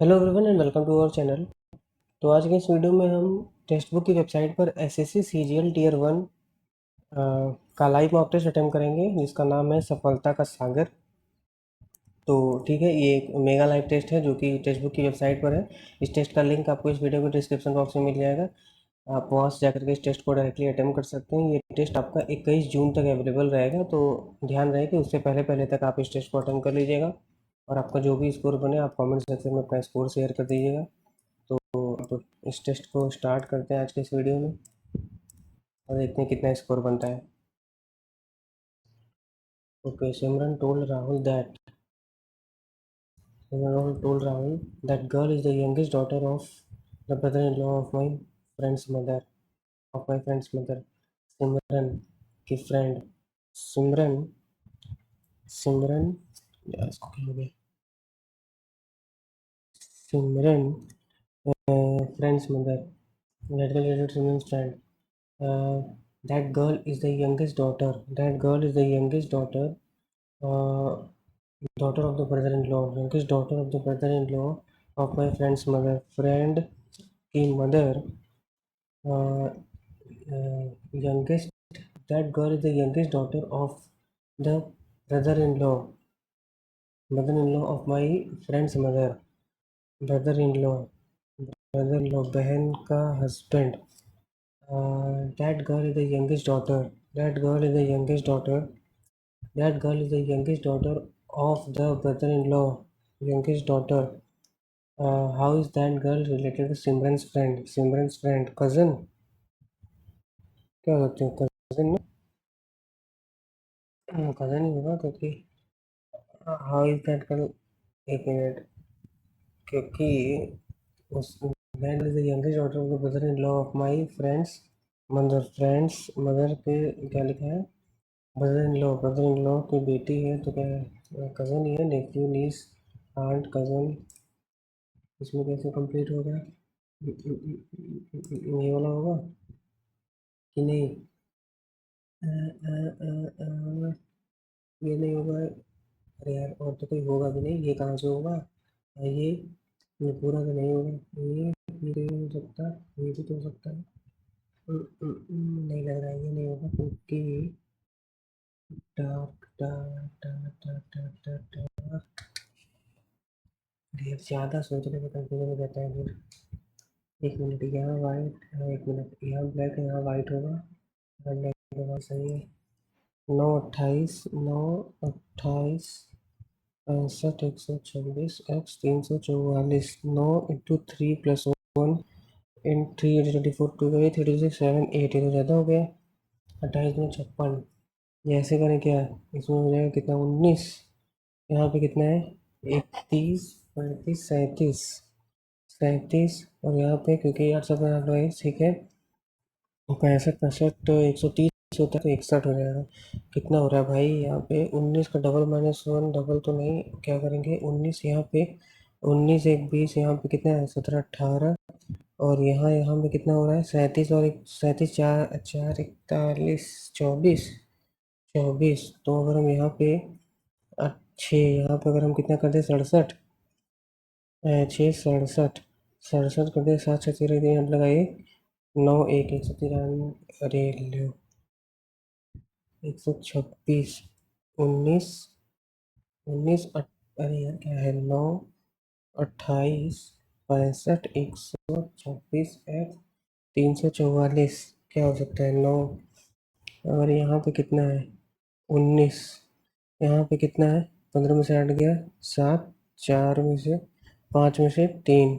Hello everyone and welcome to our channel. तो आज के इस वीडियो में हम टेक्स्ट बुक की वेबसाइट पर एसएससी सीजीएल टियर 1 का लाइव मॉक टेस्ट अटेम्प्ट करेंगे जिसका नाम है सफलता का सागर। तो ठीक है, ये एक मेगा लाइव टेस्ट है जो कि टेक्स्ट बुक की वेबसाइट पर है। इस टेस्ट का लिंक आपको इस वीडियो के डिस्क्रिप्शन बॉक्स में मिल जाएगा। आप वहाँ से जाकर के इस टेस्ट को डायरेक्टली अटेम्प्ट कर सकते हैं। ये टेस्ट आपका 21 जून तक अवेलेबल रहेगा, तो ध्यान रहे कि उससे पहले पहले तक आप इस टेस्ट को अटेम्प्ट कर लीजिएगा। और आपका जो भी स्कोर बने आप कमेंट सेक्शन में अपना स्कोर शेयर कर दीजिएगा। तो इस टेस्ट को स्टार्ट करते हैं आज के इस वीडियो में और देखते हैं कितना स्कोर बनता है। Okay, Simran told Rahul that girl is the youngest daughter of the brother-in-law of my friend's mother. Simran की फ्रेंड सिमरन सिमरन इसको क्या हो गया? Simran friend's mother, that girl is Simran's friend. That girl is the youngest daughter. That girl is the youngest daughter. Uh, daughter of the brother-in-law, youngest daughter of the brother-in-law of my friend's mother. Friend की mother, youngest. That girl is the youngest daughter of the brother-in-law, mother-in-law of my friend's mother. Brother-in-law, brother-in-law, बहन का husband. That girl is the youngest daughter. That girl is the youngest daughter. That girl is the youngest daughter of the brother-in-law. Youngest daughter. How is that girl related to Simran's friend? Simran's friend, cousin? क्या हो सकते हैं? cousin ना? cousin ही होगा क्योंकि how is that girl? एक minute, क्योंकि उस that girl is the youngest daughter of the brother-in-law of my friend's mother. Friends mother पे क्या लिखा है? ब्रदर इन लॉ की बेटी है, तो क्या कज़न ही है? नेफ्यू, नीस, आंट, कज़न, इसमें कैसे कंप्लीट होगा? ये वाला होगा कि नहीं? अ, अ, अ, अ, ये नहीं होगा। अरे यार, और तो कोई होगा भी नहीं, ये कहाँ से होगा? ये पूरा तो नहीं होगा। ये नहीं हो सकता, ये भी तो हो सकता है। नहीं लग रहा है, ये नहीं होगा क्योंकि टा टा टा टा टा टा टा अरे यार, ज़्यादा सोचने में कंफ्यूजन हो जाता है फिर। एक मिनट, यहाँ वाइट, एक मिनट, यहाँ ब्लैक है, यहाँ वाइट होगा। ब्लैक होगा, सही है। 9 28 65 126 x 344, 9 × 3 + 1 इन 3 8 24 2 8 36 7 8, ये तो ज़्यादा हो गया। 28 में 56, ये ऐसे करें क्या? इसमें हो जाएगा कितना? 19। यहाँ पे कितना है? 31 35 37 37, और यहाँ पे क्योंकि यार सब है, ठीक है, 65 65 तो 130 होता है, तो 61 हो जाएगा। कितना हो रहा है भाई? यहाँ पे 19 का डबल -1 डबल तो नहीं, क्या करेंगे? 19 यहाँ पे, 19 1 20, यहाँ पे कितना है? 17 18, और यहाँ पे कितना हो रहा है? 37 और 37 4 4 41 24 24। तो अगर हम यहाँ पे अच्छे, यहाँ पे अगर हम कितना कर दें? 67, 6 67 67 कर दें, 7 6 13 यहाँ लगाइए, 9 1 193, अरे लो, 126, 19 19 अरे यार क्या है? 9 28 65 126 x 344, क्या हो सकता है? 9, और यहाँ पे कितना है? 19, यहाँ पे कितना है? 15 में से 8 गया 7, 4 में से 5 में से 3,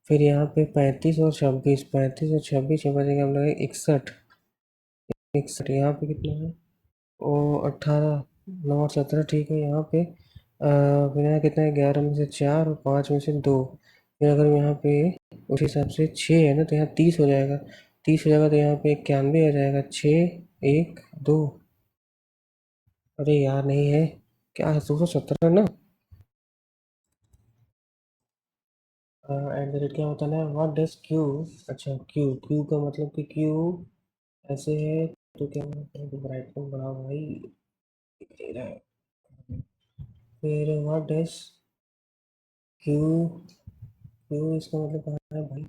फिर यहाँ पे 35 और 26, 35 और 26 यहाँ बचेगा हम लोग 61 61, यहाँ पे कितना है? ओ 18, 9 और 17, ठीक है। यहाँ पे फिर यहाँ कितना है? 11 में से 4 और 5 में से 2, फिर अगर यहाँ पे उस हिसाब से 6 है ना, तो यहाँ 30 हो जाएगा। 30 हो जाएगा तो यहाँ पे 91 आ जाएगा। 6 1 2, अरे यार नहीं है, क्या है? 217 ना। एट द रेट क्या होता है ना? व्हाट डज क्यू, अच्छा क्यू, क्यू का मतलब कि क्यू ऐसे है, तो क्या होता है? तो ब्राइटनेस बढ़ाओ भाई, दिख नहीं रहा है। फिर व्हाट डज क्यू क्यू इसका मतलब कहाँ है भाई?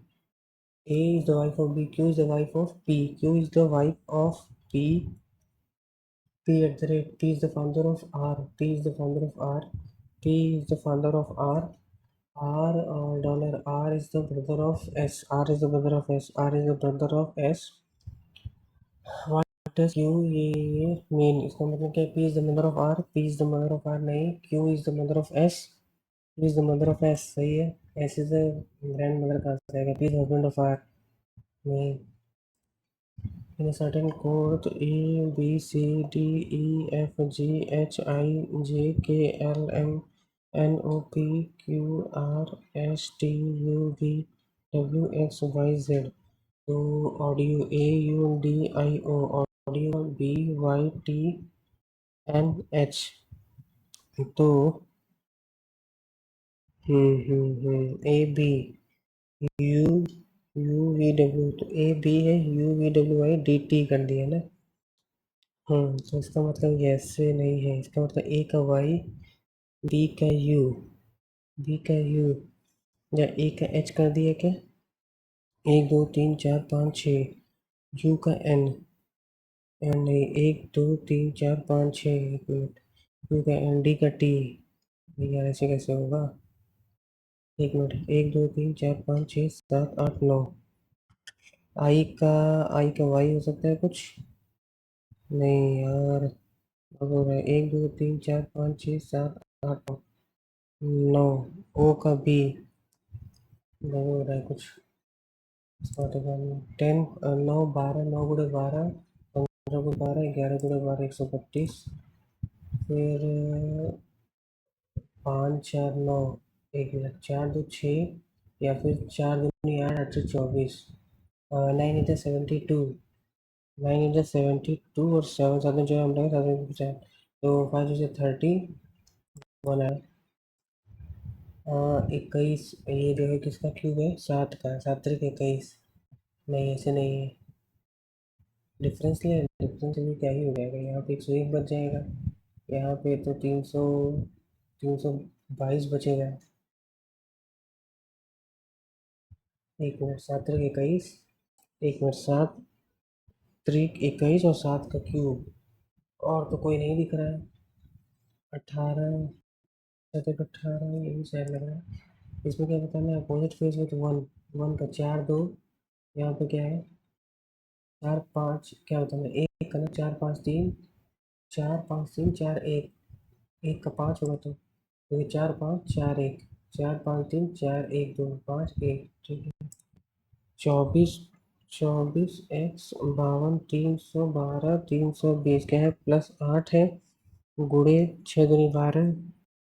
A is the wife of B. Q is the wife of P. Q is the wife of P. P at the rate. P is the founder of R. P is the founder of R. P is the founder of R. R dollar R is the brother of S. R is the brother of S. R is the brother of S. What does Q ये mean? इसका मतलब क्या है? P is the mother of R. P is the mother of R नहीं. Q is the mother of S. Q is the mother of S सही है. S is the grandmother कहाँ से आएगा? P is the husband of R नहीं. In a certain code A B C D E F G H I J K L M N O P Q R S T U V W X Y Z. तो audio A U D I O, audio B Y T N H. तो A B U U V W, तो A B है, U V W I D T कर दिया ना. तो इसका मतलब ये ऐसे नहीं है. इसका मतलब ए का वाई, बी का यू, बी का यू या ए का एच कर दिया क्या? 1 2 3 4 5 6. यू का एन, एन नहीं. 1 2 3 4 5 6. एक मिनट. यू का एन, डी का टी. यार ऐसे कैसे होगा? एक मिनट. 1 2 3 4 5 6 7 8 9. आई का वाई हो सकता है कुछ? नहीं यार. अब हो रहा है 1 2 3 4 5 6 7 8 9. 9. ओ का बी. नहीं हो रहा है कुछ. इसका 10 9 12 9 गुणे 12, 15 गुणे 12, 11 गुणे 12 132. फिर 5 4 9. एक मिनट. 4 2 6 या फिर 4 दूनी 8 8 24. 9 8 72. 9 8 72 और 7 साथ में जो हम लोग साथ में बचा है. तो 5 से 31 है. 21. ये जो है किसका क्यूब है? 7 का. 7 3 21. नहीं ऐसे नहीं है. डिफरेंस ले. डिफरेंस भी क्या ही हो जाएगा. यहाँ पे 101 बच जाएगा. यहाँ पे तो 322 बचेगा. एक मिनट. 7 3 21. एक मिनट. 7 3 21 और 7 का क्यूब. और तो कोई नहीं दिख रहा है. 18. 7 1 18. यही शायद लग रहा है. इसमें क्या बताना है? Opposite face with 1. 1 का 4 2. यहाँ पे क्या है? 4 5. क्या बताना है? एक का ना. 4 5 3. 4 5 3 4 1. एक का 5 होगा तो ये 4 5 4 1. 4 5 3 4 1 2 5 1. ठीक है. 24. 24 x 52 312 320 क्या है? +8 है. गुणे 6 दूनी 12.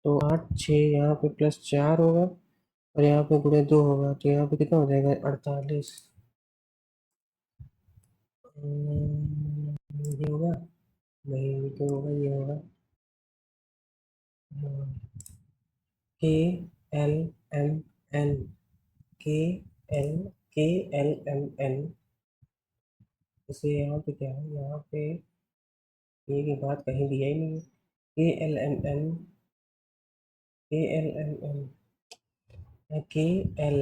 तो 8 6 यहाँ पे +4 होगा और यहाँ पे गुणे 2 होगा. तो यहाँ पे कितना हो जाएगा? 48. ये होगा नहीं. ये क्यों होगा? ये होगा K L M N. के एल के एल एम एन. जैसे यहाँ पे क्या है? यहाँ पे ये की बात कहीं दिया ही नहीं है. के एल एम एन. के एल एम एन. के एल.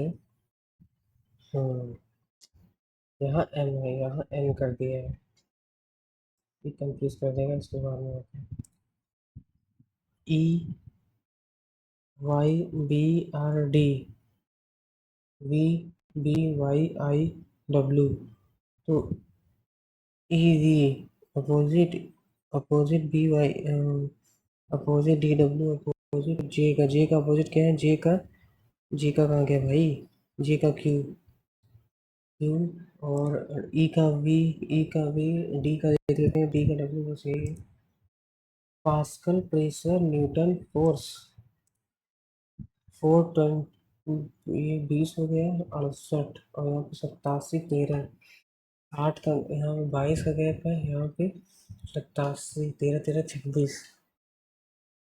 यहाँ एम है, यहाँ एन कर दिया है. ये कंफ्यूज कर देगा इसके बाद में. E Y B R D. V B Y I W. तो E V opposite. Opposite B Y. Opposite D W. Opposite J का. जे का अपोजिट क्या है? जे का. जी का कहाँ गया भाई? जी का क्यू. क्यू. और ई का वी. ई का वी. डी का देख लेते हैं. डी का डब्ल्यू बस यही है. Pascal pressure Newton force. 420. ये 20 हो गया. 68 और यहाँ पे 87 13. 8 का यहाँ पे 22 का गैप है. यहाँ पे 87. 13 13 26.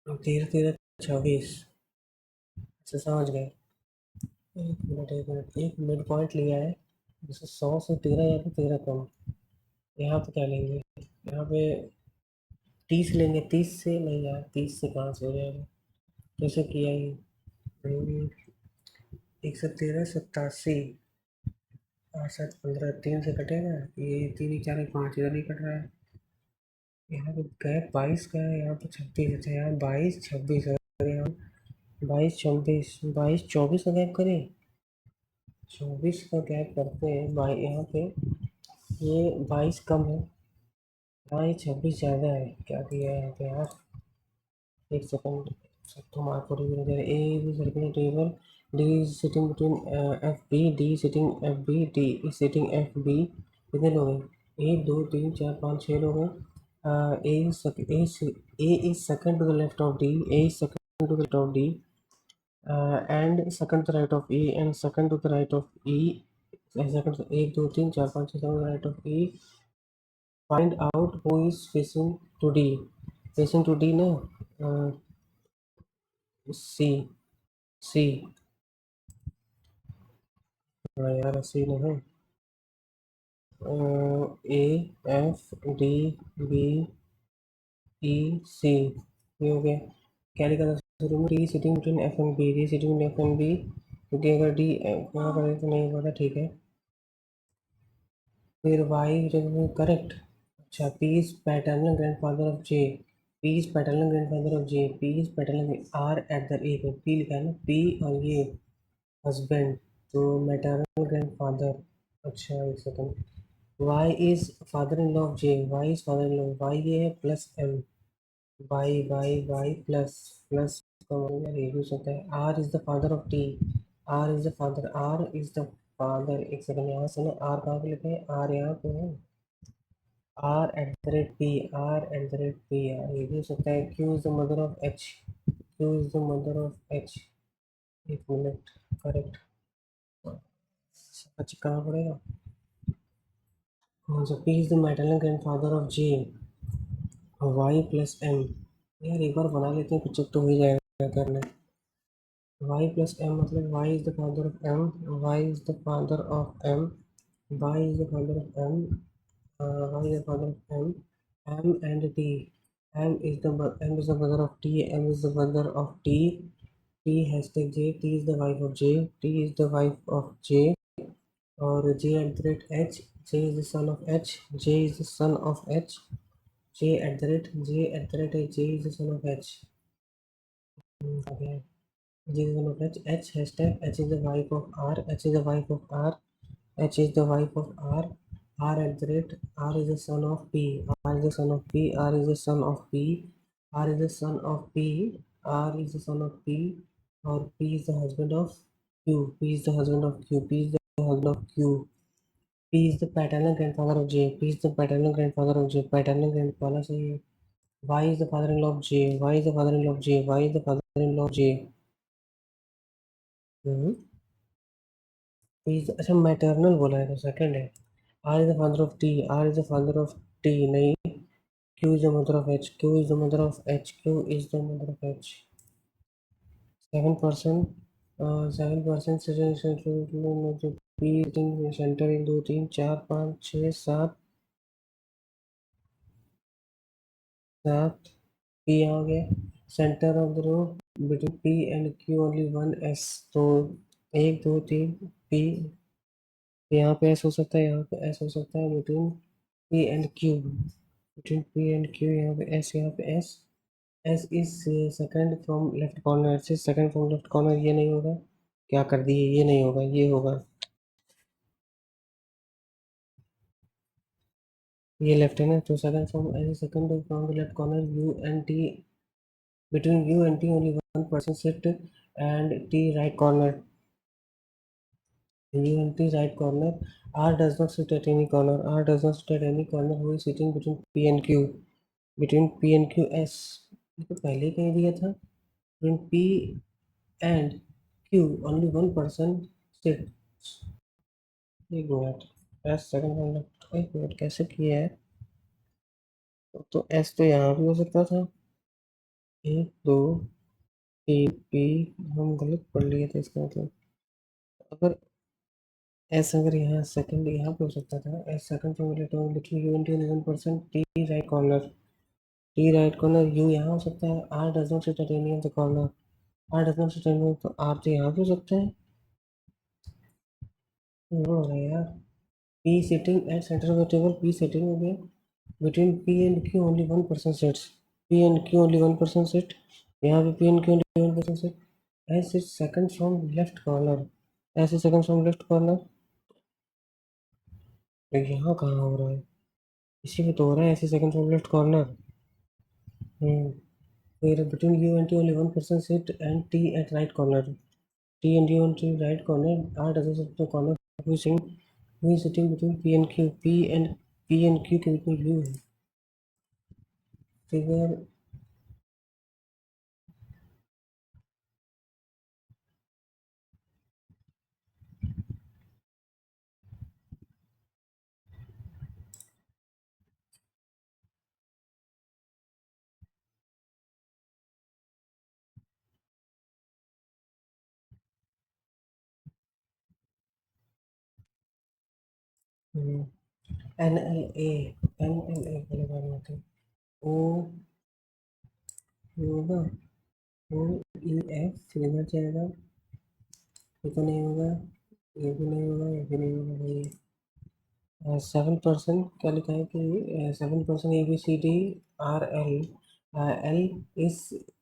13 13 26. अच्छा समझ गए. एक मिनट. एक मिनट. एक मिड पॉइंट लिया है. जैसे 100 से 13 या फिर 13 कम. यहाँ पे क्या लेंगे? यहाँ पे 30 लेंगे. 30 से नहीं यार. 30 से कहाँ से हो जाएगा? कैसे किया ये? 113 87 8 7 15 3 से कटेगा, ये 3 4 5 इधर नहीं कट रहा है। यहाँ पे गैप 22 का है, यहाँ पे 26 अच्छा, यहाँ 22 26 है, यहाँ 22 26 22 24 का गैप करें, 24 का गैप करते हैं यहाँ पे ये 22 कम है, हाँ ये 26 ज़्यादा है। क्या किया है यहाँ पे यार, एक सेकंड, सब तो मार्क हो रही है। A is circular table, D is sitting between F B, D sitting F B, D is sitting F B. कितने लोग हैं, 1 2 3 4 5 6 लोग हैं। A is second to the left of D, A is second to the left of D, and second to the right of E, and second to the right of E, second 1 2 3 4 5 6 7 to the right of E. Find out who is facing to D, facing to D ना, C C, हाँ यार C ना है, A F D B E C, ये हो गया। क्या लिखा था शुरू में, D sitting between F and B, D sitting between F and B, क्योंकि अगर D यहाँ पर है तो नहीं पता, ठीक है। फिर Y करेक्ट, अच्छा, P is paternal grandfather of J, P is paternal grandfather of J, P is paternal R at the A पे P लिखा है ना, P और ये हस्बैंड, तो मैटरनल ग्रैंडफादर। अच्छा एक second, Y is father in law of J, Y is father in law, Y ये है plus M, Y plus plus का मतलब ये भी हो सकता है। R is the father of T, R is the father, R is the father, एक सेकंड यहाँ से ना R कहाँ पे लिखे हैं, R यहाँ पे है, R at the rate P, R at the rate P, यार ये भी हो सकता है। Q is the mother of H, Q is the mother of H, एक मिनट, करेक्ट, अच्छा कहाँ पड़ेगा, so P is the maternal grandfather of J, Y plus M, यार एक बार बना लेते हैं, कुछ तो हो ही जाएगा करना। Y plus M मतलब Y is the father of M, Y is the father of M, Y is the father of M, Y is the father of M, M and T, M is the brother of T, M is the brother of T, T hashtag J, T is the wife of J, T is the wife of J, और J at the rate H, J is the son of H, J is the son of H, J at the rate H, J is the son of H, okay. J is the son of H, H hashtag H is the wife of R, H is the wife of R, H is the wife of R at the rate R is the son of P, R is the son of P, R is the son of P, R is the son of P, R is the son of P, और P is the husband of Q, P is the husband of Q, P is the husband of Q, P is the paternal grandfather of J, P is the paternal grandfather of J, paternal grandfather से Y is the father-in-law of J, Y is the father-in-law of J, Y is the father-in-law of J, अच्छा maternal बोला है तो second है, R is the father of T, R is the father of T नहीं, Q is the mother of H, Q is the mother of H, Q is the mother of H. 7%, 7% center 1 2 3 4 5 6 7 7, P आ गया, center of the row between P and Q only one S, तो 1 2 3 P, यहाँ पे S हो सकता है, यहाँ पे एस हो सकता है, between P and Q, between P and Q, यहाँ पे एस, यहाँ पे S, S is second from left corner, S is second from left corner, ये नहीं होगा, क्या कर दिए, ये नहीं होगा, ये होगा, ये लेफ्ट है ना, तो second from S is second from the left corner, you and T, between you and T only one person sit, and T right corner, U and T right corner, R does not sit at any corner, R does not sit at any corner, who is sitting between P and Q, between P and Q, S, ये तो पहले ही कह दिया था, between P and Q only one person sits, एक minute, S second मतलब, एक minute कैसे किया है, तो S तो यहाँ भी हो सकता था, 1 2 3 P, हम गलत पढ़ लिए थे, इसका मतलब अगर एस अगर यहाँ सेकंड यहाँ पे हो सकता था, S second from between you and one person, T right corner, T right corner, you यहाँ हो सकता है, R does not sit at any of the corner, R decimal system में तो आर तो यहाँ पे हो सकता है। हो रहा है यार। P sitting at center of the table, P sitting हो गया। Between P and Q only one person sits। P and Q only one person sit। यहाँ पे P and Q only one person sit। As is second from left corner। As is second from left corner। तो यहाँ कहाँ हो रहा है? इसी में तो हो रहा है, ऐसे सेकंड फ्रॉम लेफ्ट कॉर्नर। फिर between U and T only one person sit and T at right corner। T and U on T right corner। R doesn't sit the corner। who is sitting between P and Q। P and Q के बीच में U है। Figure NLA। NLA वाले बारे में थे। O होगा। O E F फिर इधर जाएगा। ये तो नहीं होगा, ये भी नहीं होगा, ये भी नहीं होगा भाई। 7% क्या लिखा है कि 7% ABCD RL। L is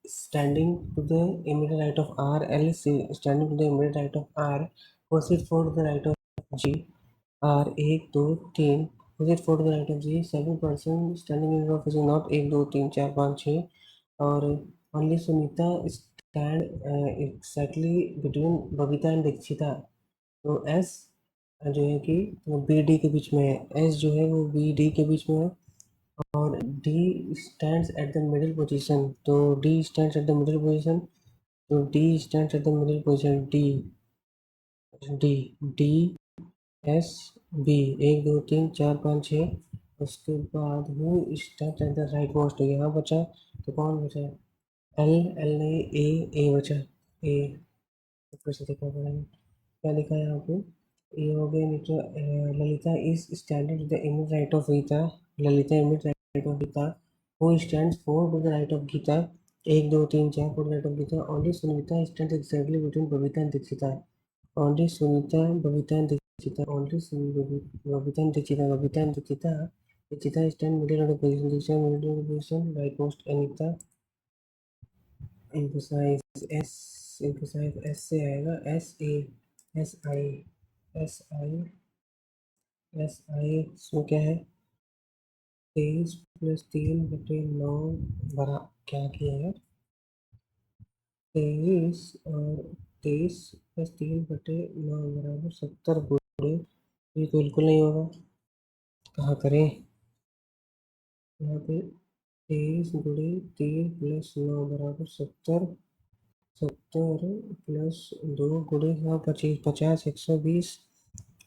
standing to the immediate right of R। L is standing to the immediate right of R। proceed for the right of G। R 1 2 3। proceed for the right of G। 7% standing in front of is not 1 2 3 4 5 6। और only Sunita stand exactly between Babita and Dikshita. तो S जो है कि वो B D के बीच में है। S जो है वो बी डी के बीच में है। और D stands at the middle position. तो D stands at the middle position. तो D stands at the middle position. D D D S B 1 2 3 4 5 6। उसके बाद वो stands at the right most. यहाँ बचा तो कौन बचा? एल। एल नहीं, ए। ए बचा। ए फिर से देखना पड़ेगा क्या लिखा है यहाँ पे। ये हो गया नीचे। Lalita is standing to the image right of Gita. Lalita image right of Gita. Who stands four to the right of Gita. 1 2 3 4 four right of Gita. Only Sunita stands exactly between Babita and Dikshita. Only Sunita Babita and Dikshita. Only Babita and Dikshita. Babita and Dikshita. Dikshita stand middle of the position. Dikshita middle of the position right most. Anita emphasize S। emphasize S से आएगा S A। S I। S I। S I इसमें क्या है? 23+3/9 बरा क्या किया है? 23 और 23+3/9 बराबर 70 गुणे। ये तो बिल्कुल नहीं होगा। कहाँ करें? यहाँ पे 23 × 3 + 9 बराबर 70। 70 + 2 × 25 50 120।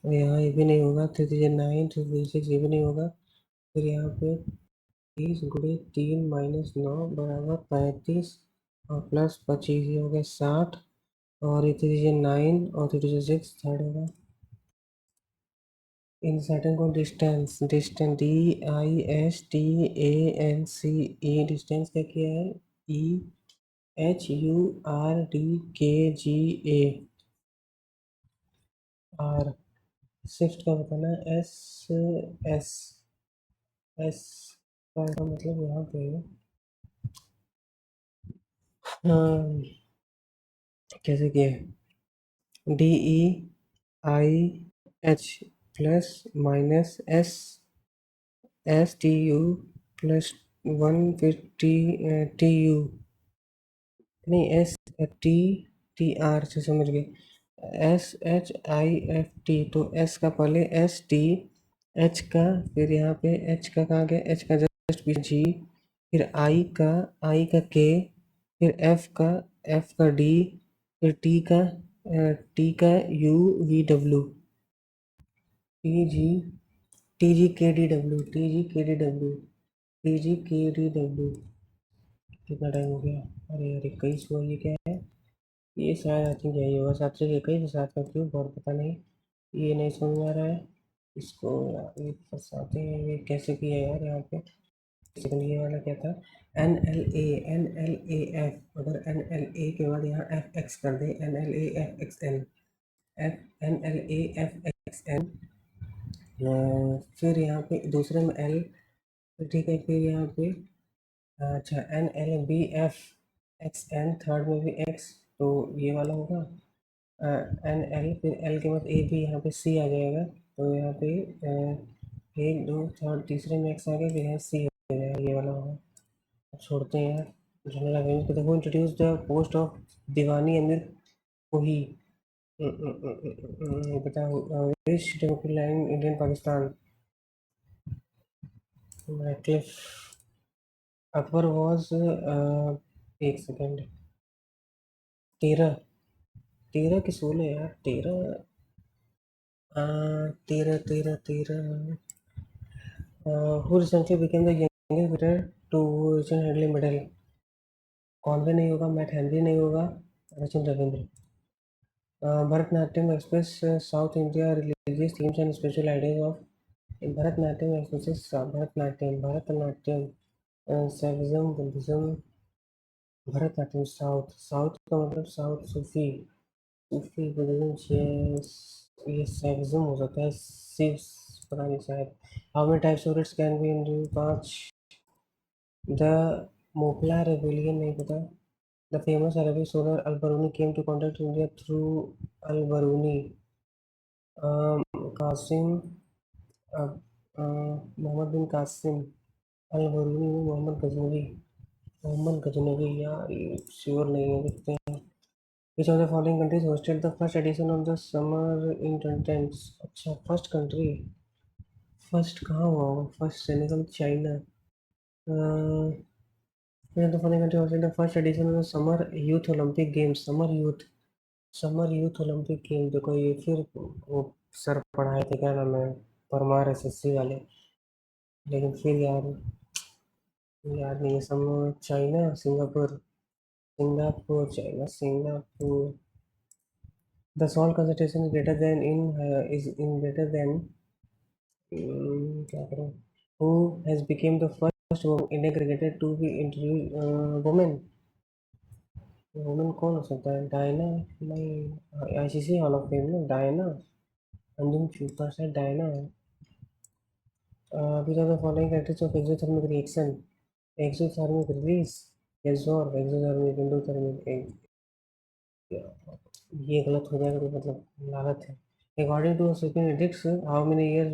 और यहाँ ये भी नहीं होगा। 3 3 9 3 6 ये भी नहीं होगा। फिर यहाँ पे 30 × 3 - 9 बराबर 35। और प्लस 25 ये हो गया 60। और ये 3 9 और 6 थर्ड होगा। इन साइडन को डिस्टेंस। Distance DISTANCE। डिस्टेंस क्या किया है? EHURDKGA। आर शिफ्ट का बताना है। एस एस का मतलब यहाँ पे हाँ, कैसे किया है? DEIH plus minus STU plus 1 फिर TU नहीं STTR से समझ गए। SHIFT तो S का पहले ST। H का फिर यहाँ पे H का कहाँ गया? H का जस्ट पीछे G। फिर I का K। फिर F का D। फिर T का UVW। TGKDW। कितना टाइम हो गया? अरे यार 21 हुआ। ये क्या है? ये शायद आई थिंक यही होगा। 7 से 21 7 का क्यों और पता नहीं। ये नहीं समझ में आ रहा है इसको। यार ये फंसाते हैं, ये कैसे किया यार यहाँ पे। सेकंड ये वाला क्या था, NLA अगर NLA के बाद यहाँ FX कर दे, NLAFXN, NLAFXN, फिर यहाँ पे दूसरे में L, ठीक है, फिर यहाँ पे अच्छा NLBFXN, थर्ड में भी X, तो ये वाला होगा NL, फिर L के बाद A भी, यहाँ पे C आ जाएगा, तो यहाँ पे एक दो थर्ड तीसरे में X आ गया, फिर यहाँ C आ जाएगा, ये वाला होगा। अब छोड़ते हैं यार जनरल अवेयरनेस को। देखो introduce the post of Diwani Amir Kohi, ये बताओ, which democratic line Indian Pakistan, क्लिफ अकबर वॉज, एक सेकेंड, 13, 13 की 16 यार, 13, 13, who recently became the youngest winner to Racing Headley medal, Conway नहीं होगा, मैट हेनरी नहीं होगा, Sachin Ravindra. Bharatanatyam express South India religious themes and special ideas of, Bharatanatyam express Bharatanatyam Shaivism Buddhism, Bharatanatyam south, south का मतलब साउथ सूफी, सूफी बुद्धिज्म, ये सैविज्म हो सकता है, शिव, पता नहीं शायद। How many types of rates can be in, 5, the Moplah rebellion नहीं पता, the famous Arabic scholar Al Biruni came to contact India through Al Biruni, Qasim, Muhammad bin Qasim Al Biruni, Muhammad Ghaznavi, Muhammad Ghaznavi यार, ये sure नहीं है, देखते हैं। Which of the following countries hosted the first edition of the summer in 2010, अच्छा first country, first कहाँ हुआ होगा, first Senegal, China, which of the following country hosted the first edition of the summer youth Olympic games, summer youth Olympic game, देखो ये फिर वो sir पढ़ाए थे, क्या नाम है, परमार SSC वाले, लेकिन फिर यार याद नहीं है, some, China, Singapore, Singapore, China, Singapore, the salt concentration is greater than in, is in greater than, क्या करें, who has become the first Indian cricketer to be introduce women, women कौन हो सकता है, डायना, नहीं, ICC हॉल ऑफ फेम में Diana, Anjum Chopra से Diana है। Which of the following characteristics of exothermic reaction, exothermic release, absorb, exothermic, endothermic, ये गलत हो जाएगा तो मतलब लागत है। According to Supreme edicts, how many years,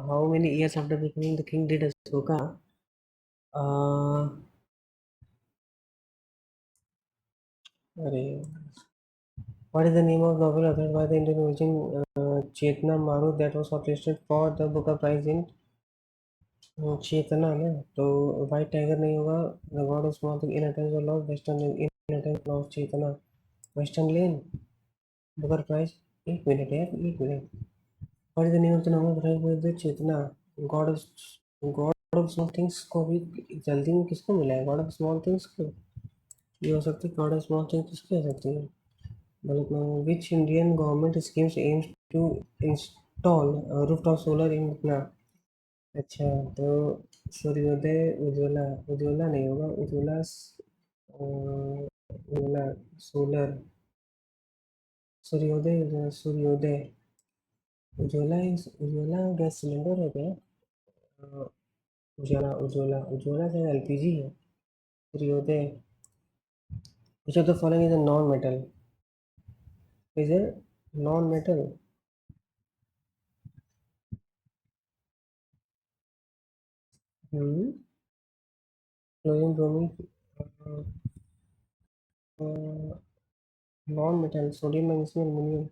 how many years after becoming the king did Asoka, अरे what is the name of novel authored by the Indian origin, Chetna Maru, that was shortlisted for the Booker Prize in, चेतना ना, तो white tiger नहीं होगा, the god of small thing, in attempt of love, western in attempt of Chetna, western lane, booker prize, एक minute यार, एक minute, what is the name of the novel right with the Chetna, god of, god of small things को भी जल्दी में किसको मिला है, गॉड ऑफ स्मॉल थिंग्स को, ये हो सकती है, गॉड ऑफ स्मॉल थिंग्स किसकी हो सकती है, मतलब which Indian government schemes aims to install rooftop solar in Patna, अच्छा, तो सूर्योदय उज्ज्वला, उज्ज्वला नहीं होगा, उज्ज्वला सोलर, सूर्योदय, सूर्योदय, उज्ज्वला गैस सिलेंडर है क्या, उज्ज्वला, उज्ज्वला से LPG है, Suryodaya, which of the following is a non metal, is a non metal, chlorine, bromine, non metal, sodium, magnesium, aluminium,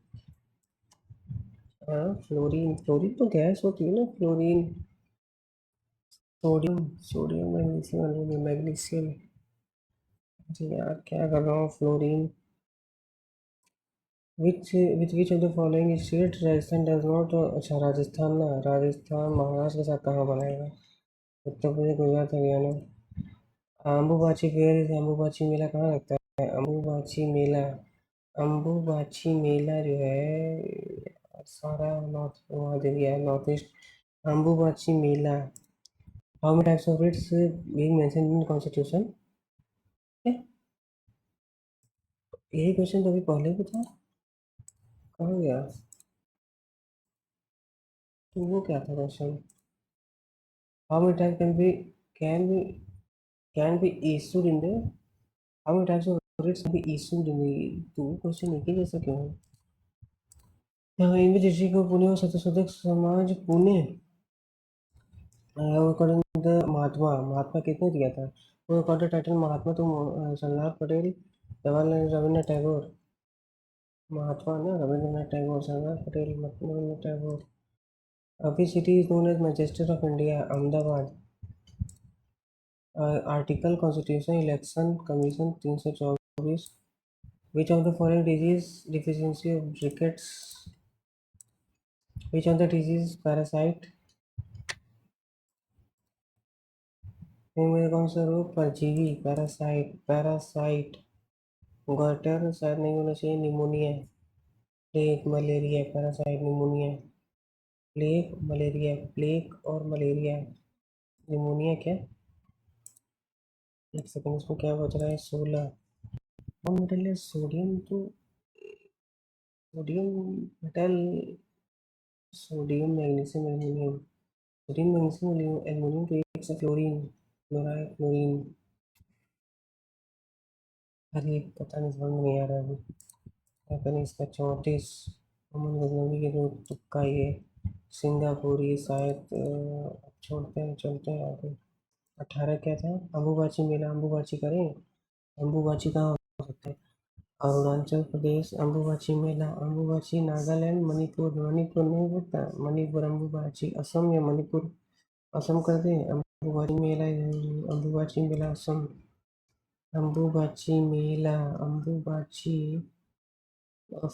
हाँ फ्लोरीन, फ्लोरीन तो गैस होती है ना, fluorine, sodium, sodium, magnesium, aluminium, magnesium, जी यार क्या कर रहा हूँ, fluorine, which of the following state Rajasthan does not, अच्छा राजस्थान ना, राजस्थान महाराष्ट्र के साथ कहाँ बनाएगा, उत्तर प्रदेश, गुजरात, हरियाणा, अम्बुबाची फेयर, अम्बुबाची मेला कहाँ लगता है, अम्बुबाची मेला, अम्बुबाची मेला जो है सारा नॉर्थ, वहाँ दे दिया है, north east, Ambubachi Mela, how many types of writs being mentioned in constitution? यही क्वेश्चन तो अभी पहले भी था, कहाँ गया? तो वो क्या था question? How many type can be can be issued in the how many types of writs can be issued in the, तो वो क्वेश्चन एक ही जैसा क्यों है? यहाँ इन डिस्ट्रिक्ट को पुणे और Satyashodhak Samaj Pune according to the Mahatma Mahatma किसने दिया था? वो गॉट द टाइटल महात्मा तो सरदार पटेल, जवाहरलाल रविंद्र टैगोर। महात्मा ना रविंद्रनाथ टैगोर, सरदार पटेल, रविंद्रनाथ टैगोर। अभी city is known as Manchester of India, Ahmedabad. Article constitution election commission 324। Which of the following disease deficiency of rickets? Which of the disease parasite? इनमें कौन सा रोग परजीवी? Parasite parasite. गटर शायद नहीं होना चाहिए, pneumonia. Plague malaria parasite pneumonia. Plague malaria, plague और मलेरिया। निमोनिया क्या? एक सेकंड, इसमें क्या बच रहा है? 16 और मेटल है सोडियम, तो sodium metal, sodium magnesium aluminium, sodium magnesium aluminium तो एक से फ्लोरीन, क्लोराइड क्लोरीन। अरे पता नहीं, समझ में नहीं आ रहा अभी क्या करें इसका। 34 अमन गजनवी के दो तुक्का ये सिंगापुरी शायद, छोड़ते हैं चलते हैं आगे। 18 क्या था? अम्बुबाची मेला, अम्बुबाची करें? अम्बुबाची कहाँ हो सकता है? अरुणाचल प्रदेश अम्बुबाची मेला, अम्बुबाची नागालैंड, मणिपुर, मणिपुर नहीं होता, मणिपुर अम्बुबाची असम या मणिपुर, असम कर दें। अम्बुबाची मेला, अम्बुबाची मेला असम, अम्बुबाची मेला, अम्बुबाची। तो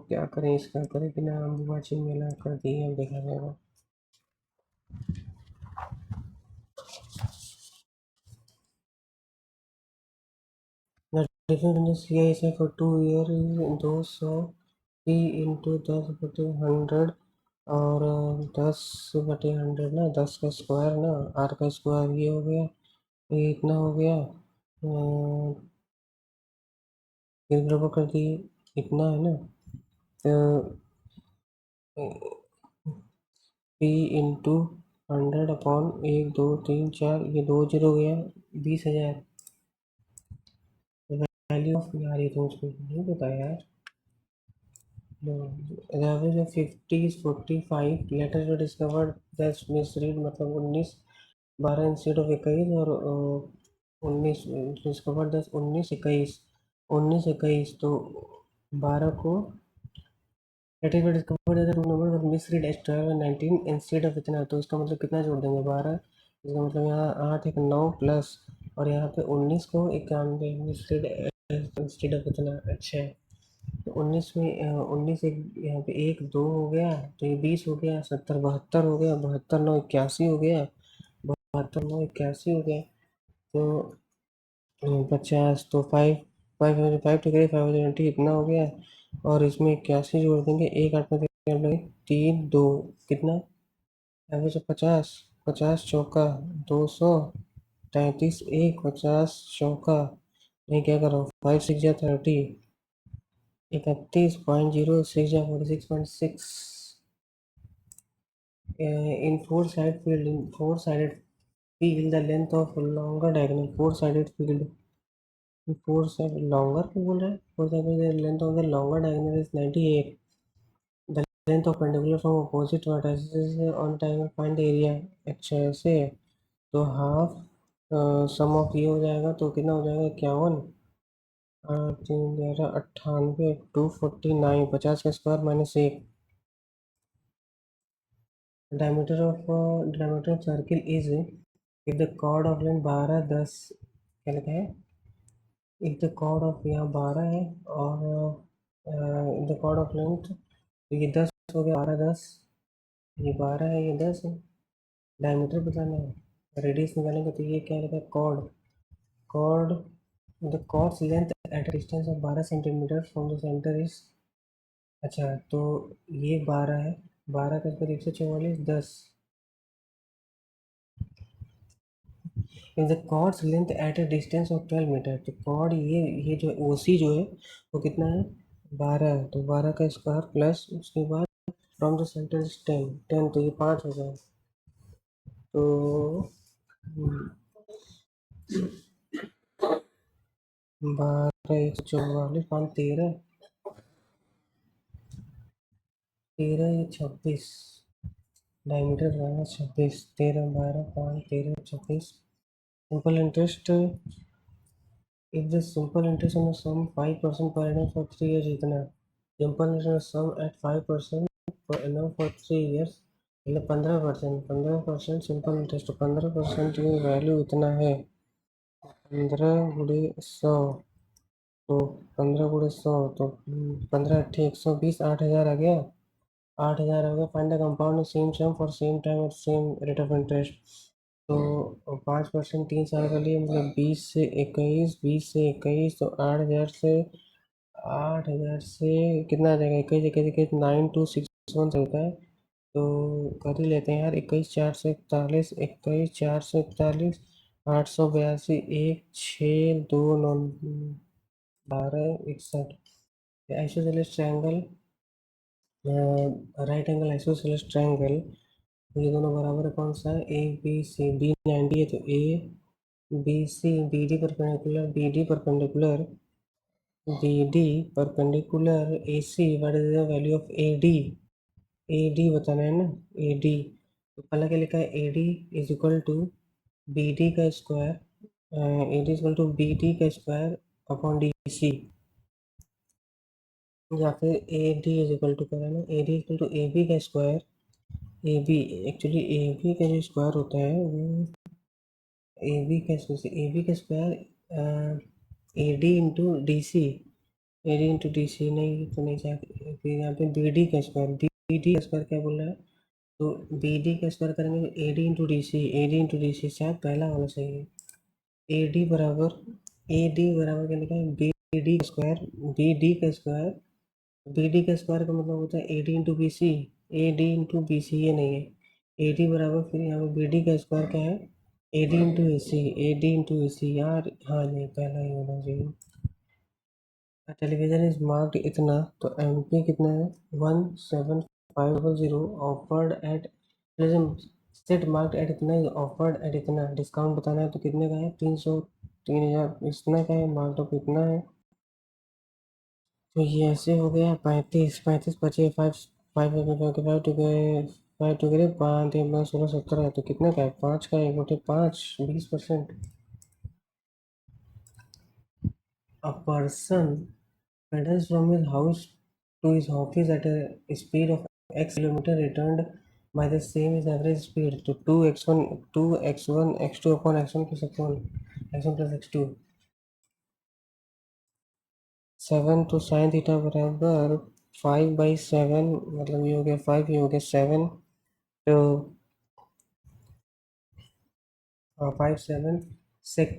क्या करें इसका, करें कि ना अम्बुबाची मेला कर दिए, अब देखा जाएगा। The difference in the CISI for 2 year is 200 और 10/100 ना, 10 का स्क्वायर ना, आर का स्क्वायर ये हो गया, ये इतना हो गया। फिर बराबर कर दिए, इतना है ना। तो पी इंटू 100 अपॉन 1 2 3 4, ये 2 जीरो गया, 20,000। वैल्यू ऑफ यार, ये तो मुझको नहीं पता यार। The average of 50 is 45, letters were discovered that misread, मतलब 19 12 इंस्टेड ऑफ 21, और 19 डिस्कवर्ड 10 19 21, 19 21 तो 12 को letter were discovered that two numbers were misread as 12 and 19 instead of इतना, तो इसका मतलब कितना जोड़ देंगे? 12। इसका मतलब यहाँ 8 एक 9 प्लस, और यहाँ पे 19 को 91 मिसरीड इंस्टेड ऑफ इतना। अच्छा, तो 19 में 19 एक यहाँ पे 1 2 हो गया, तो ये 20 हो गया, 70 72 हो गया, 72 9 81 हो गया, 72 9 81 हो गया। तो 50, तो 5 टू 520 इतना हो गया, और इसमें 81 जोड़ देंगे, एक 8 में 3 2 कितना? एवरेज 50, 50 चौका 200, 33 एक 50 चौका, नहीं क्या कर रहा हूँ, 5 6 जा 30, 31.0 6 जा 46.6। in four-sided field the length of longer diagonal four-sided field, four-sided longer क्यों बोल रहा है? Four-sided length of the longer diagonal is 98, the length of perpendicular from opposite vertices on diagonal find the area। अच्छा ऐसे है, तो half sum of ये हो जाएगा, तो कितना हो जाएगा? 51, 3 11 98, 249, 50 का square minus 1। diameter of circle is, if the chord of length 12 10 क्या लिखा है? if the chord of यहाँ 12 है, और if the chord of length, तो ये 10 हो गया, 12 10, ये 12 है, ये 10 है। डायमीटर बताना है, रेडियस निकालेंगे, तो ये क्या लिखा है? Chord the chords length at distance of 12 centimetre from the centre is. अच्छा, तो ये 12 है, 12 का square 144, 10 in the chords length at a distance of 12 metre. तो कॉर्ड ये जो ओसी जो है वो कितना है 12 है, तो 12 का स्क्वायर प्लस उसके बाद फ्रॉम द सेंटर इज 10 10, तो ये 5 हो जाए। तो 12 144 5 13 13 ये 26 डायमीटर रहेगा 26 13 12 5 13 26। Simple interest if the simple interest on the sum 5% per annum for 3 years इतना सिंपल इंटरेस्ट सम एट 5% पर annum for 3 years मतलब 15% सिंपल इंटरेस्ट 15% की वैल्यू इतना है 15 × 100 तो 15 × 100 तो 15 8 120 8,000 आ गया 8,000 हो गया। Find the compound same sum for same time और सेम रेट ऑफ इंटरेस्ट। तो 5% 3 साल के लिए मतलब 20 से 21 तो 8,000 से कितना आ जाएगा 21 9261 से होता है। तो कर ही लेते हैं यार 21 441 882 6 2 9 12 61 isosceles triangle right angle isosceles triangle ये दोनों बराबर है कौन सा है ए बी सी बी 90 है तो A B C B D perpendicular A C what is the value of A D बताना है ना ए डी तो पहला क्या लिखा है A D is equal to B D का square A D is equal to B D का स्क्वायर अपॉन डी सी या फिर A D is equal to क्या है ना A D is equal to A B का square A B actually A B का जो स्क्वायर होता है वो ए बी का square A D into D C A D into D C नहीं तो नहीं चाहते फिर यहाँ पे बी डी का स्क्वायर बी डी का स्क्वायर क्या बोल रहा है तो बी डी का स्क्वायर करेंगे तो A D into D C शायद पहला वाला सही है ए डी बराबर क्या लिखा है बी डी का स्क्वायर बी डी का स्क्वायर बी डी का स्क्वायर का मतलब होता है A D into B C A D into B C ये नहीं है ए डी बराबर फिर यहाँ पे बी डी का स्क्वायर क्या है A D into A C A D into A C यार हाँ नहीं पहला ही होना चाहिए। टेलीविजन इज मार्क्ड इतना तो एम पी कितना है 17500 offered at set marked at इतना ऑफर्ड एट इतना डिस्काउंट बताना है तो कितने का है 300 3000 इतना का है मार्क्ड ऑफ इतना है। तो ये ऐसे हो गया 35 बचे 5 5 5 टू गए 5 टू गए 5 3 5 16 17 है तो कितने का है 5 का 1/5 20%। A person pedals from his house to his office at a speed of x kilometer returned by the same as average speed तो 2x1 x2 upon x1 plus x1 plus x2 7 तो sine theta बराबर 5/7 मतलब ये हो गया 5 ये हो गया 7 तो 5 7 sec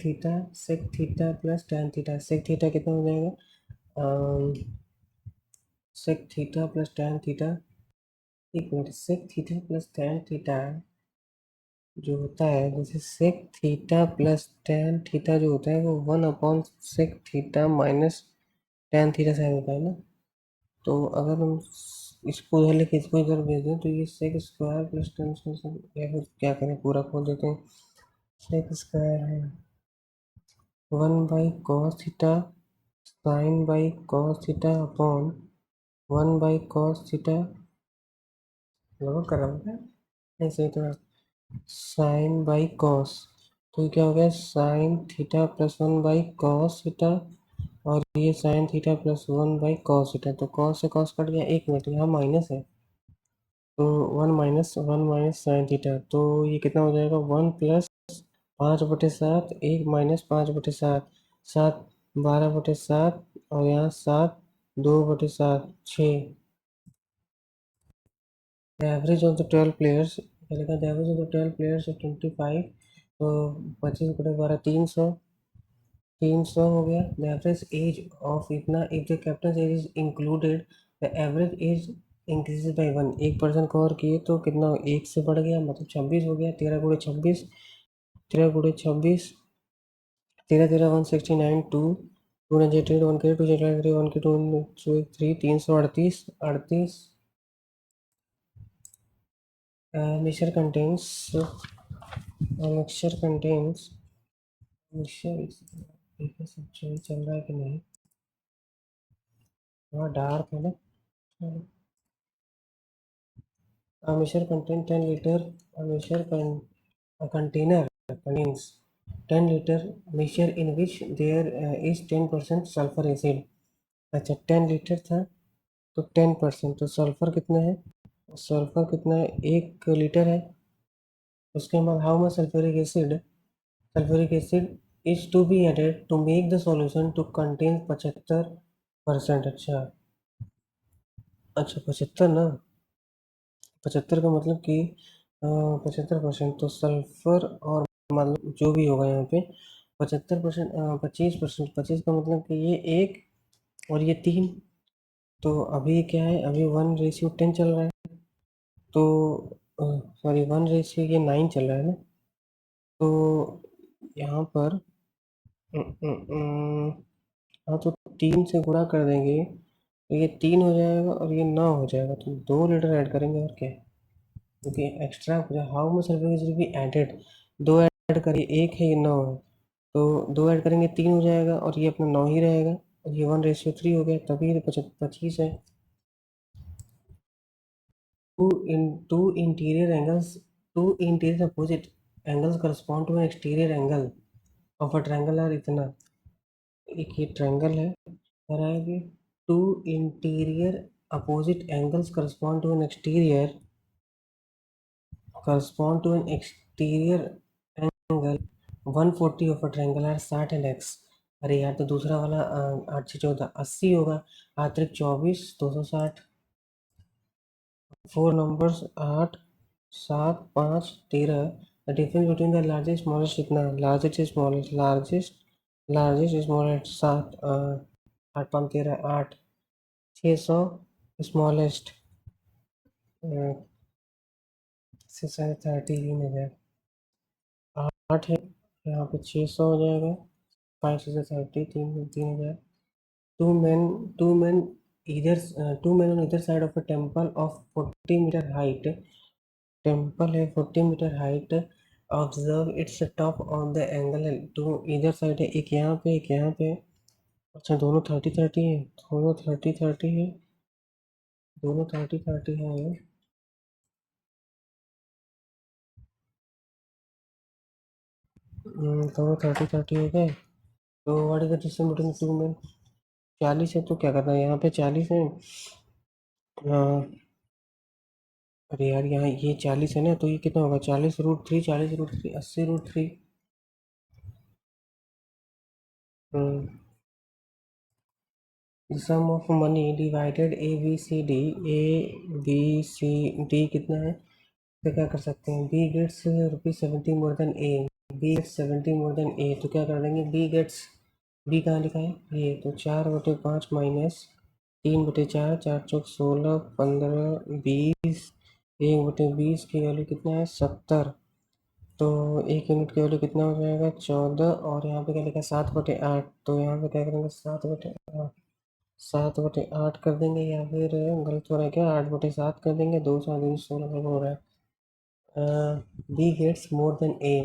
theta plus tan theta sec theta कितना हो जाएगा sec theta plus tan theta एक minute sec theta plus tan theta जो होता है जैसे sec theta plus tan theta जो होता है वो 1 upon sec theta minus tan theta sine होता है ना। तो अगर हम इसको इधर लेके इसको इधर भेज दें तो ये सेक स्क्वायर प्लस टेन या फिर क्या करें पूरा खोल देते हैं सेक स्क्वायर है 1/cos theta sin/cos theta upon 1/cos theta लगभग कर रहा हूँ क्या नहीं सही तो साइन बाई कॉस तो ये क्या हो गया sine theta plus 1/cos theta और ये sine theta plus 1/cos theta तो कॉस से कॉस कट गया एक मिनट यहाँ माइनस है तो 1 - 1 - साइन थीटा तो ये कितना हो जाएगा 1 प्लस 5/7 1 माइनस 5/7 7 12/7 और यहाँ 7 2/7 6 एवरेज ऑफ द 12 प्लेयर्स लिखा एवरेज ऑफ द 12 प्लेयर्स 25 तो 25/12 300 हो गया द एवरेज एज ऑफ इतना if the captain age is included the average age increases by 1 1% cover किए तो कितना एक से बढ़ गया मतलब 26 हो गया 13 × 26 13 × 26, 13 13 169, 2 2 9 1 के 2 3 1 के 2 3 338 38 mixture contains mixture चल रहा है कि नहीं? हाँ डार्क है ना. A mixture contain 10 liter. A container contains 10 liter mixture in which there is 10% sulfur acid. अच्छा 10 लीटर था तो 10%, तो सल्फर कितना है? सल्फर कितना है? 1 लीटर है. उसके बाद how much sulphuric acid is to be added to make the solution to contain 75%. अच्छा 75 ना. 75 का मतलब कि 75%, तो सल्फर और मतलब जो भी होगा यहाँ पे 75%, 25%. 25 का मतलब कि ये 1 और ये 3. तो अभी क्या है? अभी 1:10 चल रहा है. तो सॉरी 1:9 चल रहा है ना. तो यहाँ पर हाँ तो 3 से गुणा कर देंगे तो ये 3 हो जाएगा और ये 9 हो जाएगा. तो 2 लीटर ऐड करेंगे और क्या है, क्योंकि extra how much sulphuric acid be added. 2 add करिए, 1 है ये 9 है. तो 2 ऐड करेंगे 3 हो जाएगा और ये अपना 9 ही रहेगा. और ये 1:3 हो गया, तभी ये 25 है. Two interior angles, two interior opposite angles correspond to an exterior angle of a triangle are इतना. एक ये ट्रायंगल है और आगे to interior opposite angles correspond to an exterior angle 140 of a triangle are 60 and x. अरे यार तो दूसरा वाला 8 से 14 80 होगा. 8 24 260. 4 numbers 8 7 5 13. The difference between the largest smallest कितना है? Largest is smallest, largest is smallest. 7 8 5 13 8 600 smallest से 33,000. 8 है यहाँ पे 600 हो जाएगा. 5 से 30 3,000. Two men two men either 2 men on either side of a temple of 40 meter height. Temple है 40 metre height. Observe its top on the angle to इधर side है, एक यहाँ पे एक यहाँ पे. अच्छा दोनों 30 30 है. दोनों 30 30 है. दोनों 30 30 है. दोनों 30 30 हो गए. तो what is the distance between 2 men? 40 है तो क्या करना है, यहाँ पे 40 है. अरे यार यहाँ ये 40 है ना, तो ये कितना होगा? 40√3 40√3 80√3. The sum of money divided A B C D. A B C D कितना है? तो क्या कर सकते हैं? B gets ₹70 more than A. B gets 70 more than A. तो क्या कर देंगे? B कहाँ लिखा है? ये तो 4/5 माइनस 3/4. 4 चौक 16 15 20. 1/20 की वैल्यू कितना है? 70. तो 1 यूनिट की वैल्यू कितना हो जाएगा? 14. और यहाँ पे क्या लिखा है? 7/8. तो यहाँ पे क्या करेंगे? 7/8. 7/8 कर देंगे, या फिर गलत हो रहा है क्या? 8/7 कर देंगे. 2 7 16 हो रहा है. बी गेट्स मोर देन ए.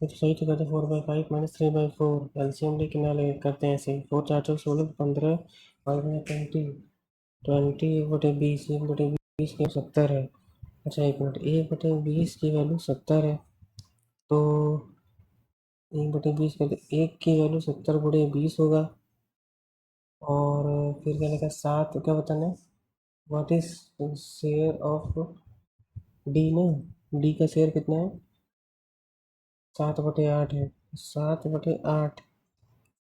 ये तो सही तो कहते. 4/5 माइनस 3/4. एलसीएम लेके ना ले करते हैं ऐसे. 4 4 चौक 16 15 5 20. 1/20 1/20 की 70 है. अच्छा 1 मिनट. 1/20 की वैल्यू 70 है. तो 1/20 कर 1 की वैल्यू 70/20 होगा. और फिर क्या लिखा? 7 क्या बताना है? What is share of D ना. डी का शेयर कितना है? 7/8 है. 7/8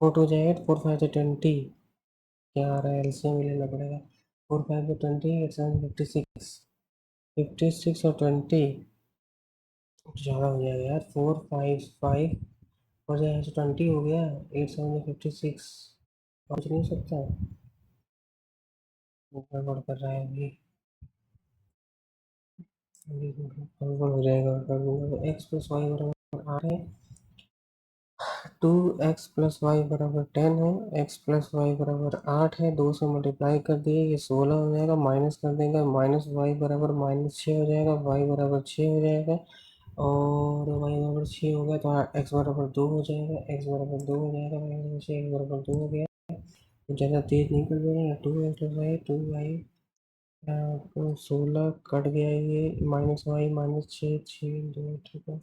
फोर हो जाएगा. 4 5 20. क्या आ रहा है? एलसीएम भी लेना पड़ेगा. 4 5 20 8 7 56. 56 और 20 ज़्यादा हो जाएगा यार. 4 5 5 हो जाएगा तो 20 हो गया. 8 7 56 कुछ नहीं हो सकता. गड़बड़ कर रहा है अभी. गड़बड़ हो जाएगा. एक्स प्लस वाई बराबर बराबर 8 है, 2x प्लस वाई बराबर 10 है, x प्लस वाई बराबर 8 है, 2 से मल्टीप्लाई कर दिए, ये 16 हो जाएगा, माइनस कर देंगे, माइनस वाई बराबर -6 हो जाएगा, y बराबर 6 हो जाएगा, और y बराबर 6 हो गया तो x बराबर 2 हो जाएगा, x बराबर 2 हो जाएगा, y बराबर 6, x बराबर 2 हो गया। तो ज़्यादा तेज नहीं कर दे रहे हैं, 2x प्लस वाई 2y, तो 16 कट गया, ये माइनस वाई -6, 6 2, ठीक है।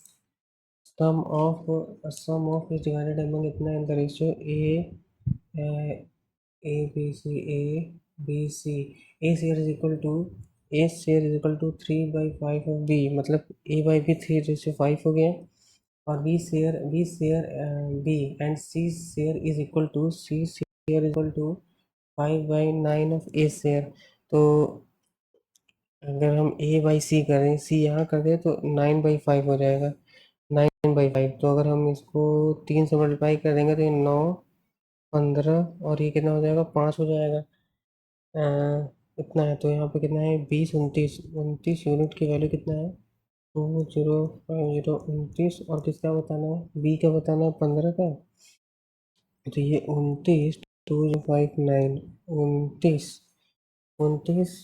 Sum of is divided among इतना in the ratio A B C A B C A share is equal to A share is equal to 3/5 of B, मतलब A by B 3/5 हो गया, और B share B and C share is equal to C share is equal to 5/9 of A share। तो अगर हम A by C करें, C यहाँ कर दें तो 9/5 हो जाएगा, 9/5। तो अगर हम इसको 3 से मल्टीप्लाई कर देंगे तो ये 9 15 और ये कितना हो जाएगा, 5 हो जाएगा। इतना है, तो यहाँ पे कितना है, 20 29 29 यूनिट की वैल्यू कितना है, 2050 29, और किसका बताना है, बी का बताना है, 15 का। तो ये 29 2059 29 29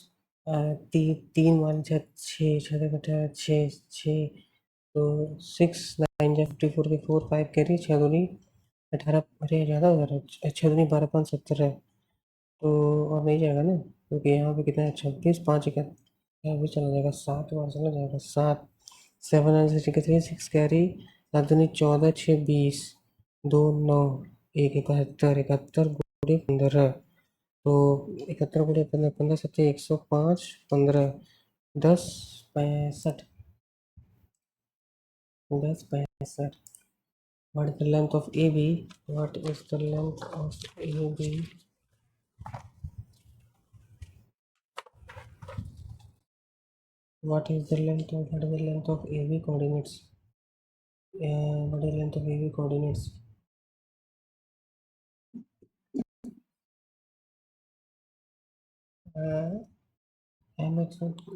तीन वन छः, छः छः बटा छः छः, तो 6 9 54 के 4 5 कैरी, 6 दूनी 18, अरे ज़्यादा हो रहा है, 6 दूनी 12 5 17 है, तो और नहीं जाएगा ना, क्योंकि यहाँ पे कितना है, 26 5 का यहाँ भी चला जाएगा, 7 बार चला जाएगा, 7 7 9 63 6 कैरी, 7 दूनी 14 6 20 2 9 1 71 71 गुणे 15, तो 71 गुणे 15 15 सत्ते 105 15 10 65 10 65। What is the length of AB? What is the length of AB? What is the length of AB coordinates? What is the length of AB coordinates? mx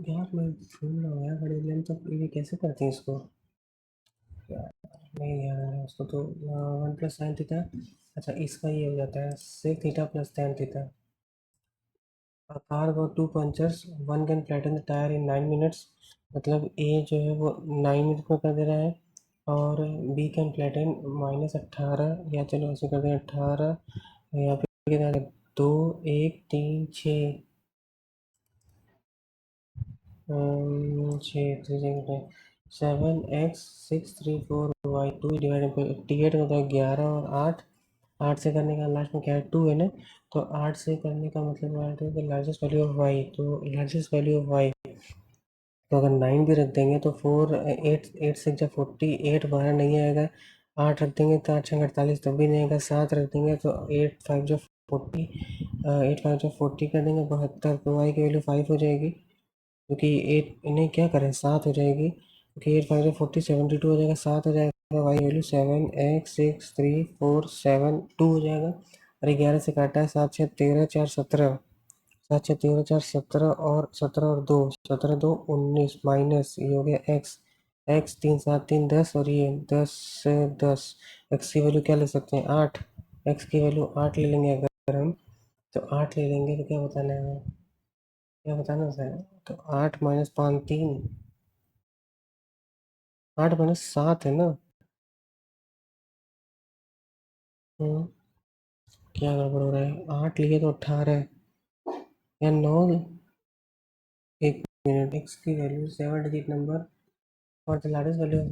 यार मैं भूल रहा हूँ यार, बड़ी लेंथ ऑफ AB कैसे करते हैं इसको, नहीं यार उसको तो 1 + sin थीटा, अच्छा इसका ये हो जाता है sec theta plus tan theta. A car got two punctures, one can flatten the tire in 9 minutes, मतलब A जो है वो 9 मिनट में कर दे रहा है, और B कैन फ्लैटन -18, या चलो ऐसे कर दें 18, यहाँ पे कितना है, 2 1 3 6 6 7x 6 3 4 y 2 डिवाइडेड बाई 88 होता है 11 और 8, 8 से करने का लास्ट में क्या है 2 है ना, तो 8 से करने का मतलब है लार्जेस्ट वैल्यू ऑफ वाई, तो लार्जेस्ट वैल्यू ऑफ वाई, तो अगर 9 भी रख देंगे तो 4 8 8 से जब 48 12 नहीं आएगा, 8 रख देंगे तो 8 छः 48 तब भी नहीं आएगा, 7 रख देंगे तो 8 5 जो 40, 8 5 जो 40 कर देंगे 72, तो वाई की वैल्यू 5 हो जाएगी, क्योंकि 8 इन्हें क्या करें 7 हो जाएगी, क्योंकि 8 5 जो 40 72 हो जाएगा, 7 हो जाएगा, वाई वैल्यू 7x 6 3 4 7 2 हो जाएगा, और 11 से काटा है, 7 6 13 4 17, 7 6 13 4 17, और 17 और 2 17 2 19, माइनस ये हो गया x, x 3 7 3 10, और ये 10 से 10, x की वैल्यू क्या ले सकते हैं 8, x की वैल्यू 8 ले लेंगे अगर हम, तो 8 ले लेंगे तो क्या बताना है हमें, क्या बताना है, तो 8 -5 3, 8 -7 है ना, हम्म, क्या गड़बड़ हो रहा है, 8 लिए तो 18 या 9, एक मिनट, x की वैल्यू 7 डिजिट नंबर और द लार्जेस्ट वैल्यू ऑफ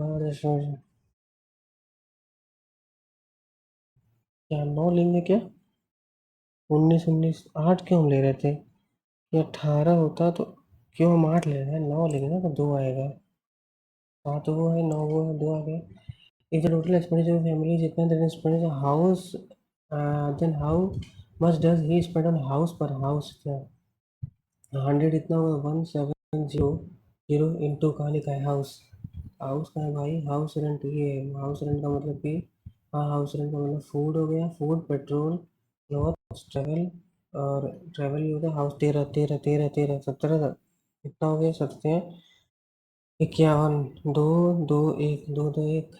क्या 9 लेंगे क्या, 19 19 8 क्यों हम ले रहे थे, ये 18 होता तो क्यों हम 8 ले रहे हैं, 9 लेंगे ना तो 2 आएगा, 7 वो है 9 वो है 2 आ गया। If the total expenditure of family जितना then expenditure house, then how much does he spend on house पर हाउस, क्या 100 इतना होगा 1700 इंटू कहाँ लिखा है हाउस, हाउस का है भाई, हाउस रेंट, ये हाउस रेंट का मतलब कि, हाँ हाउस रेंट का मतलब फूड हो गया, फूड पेट्रोल क्लॉथ ट्रेवल, और ट्रेवल ही हो गया, हाउस 13 13 13 13 17, कितना हो गया सकते हैं 51 2 2 1 2 2 1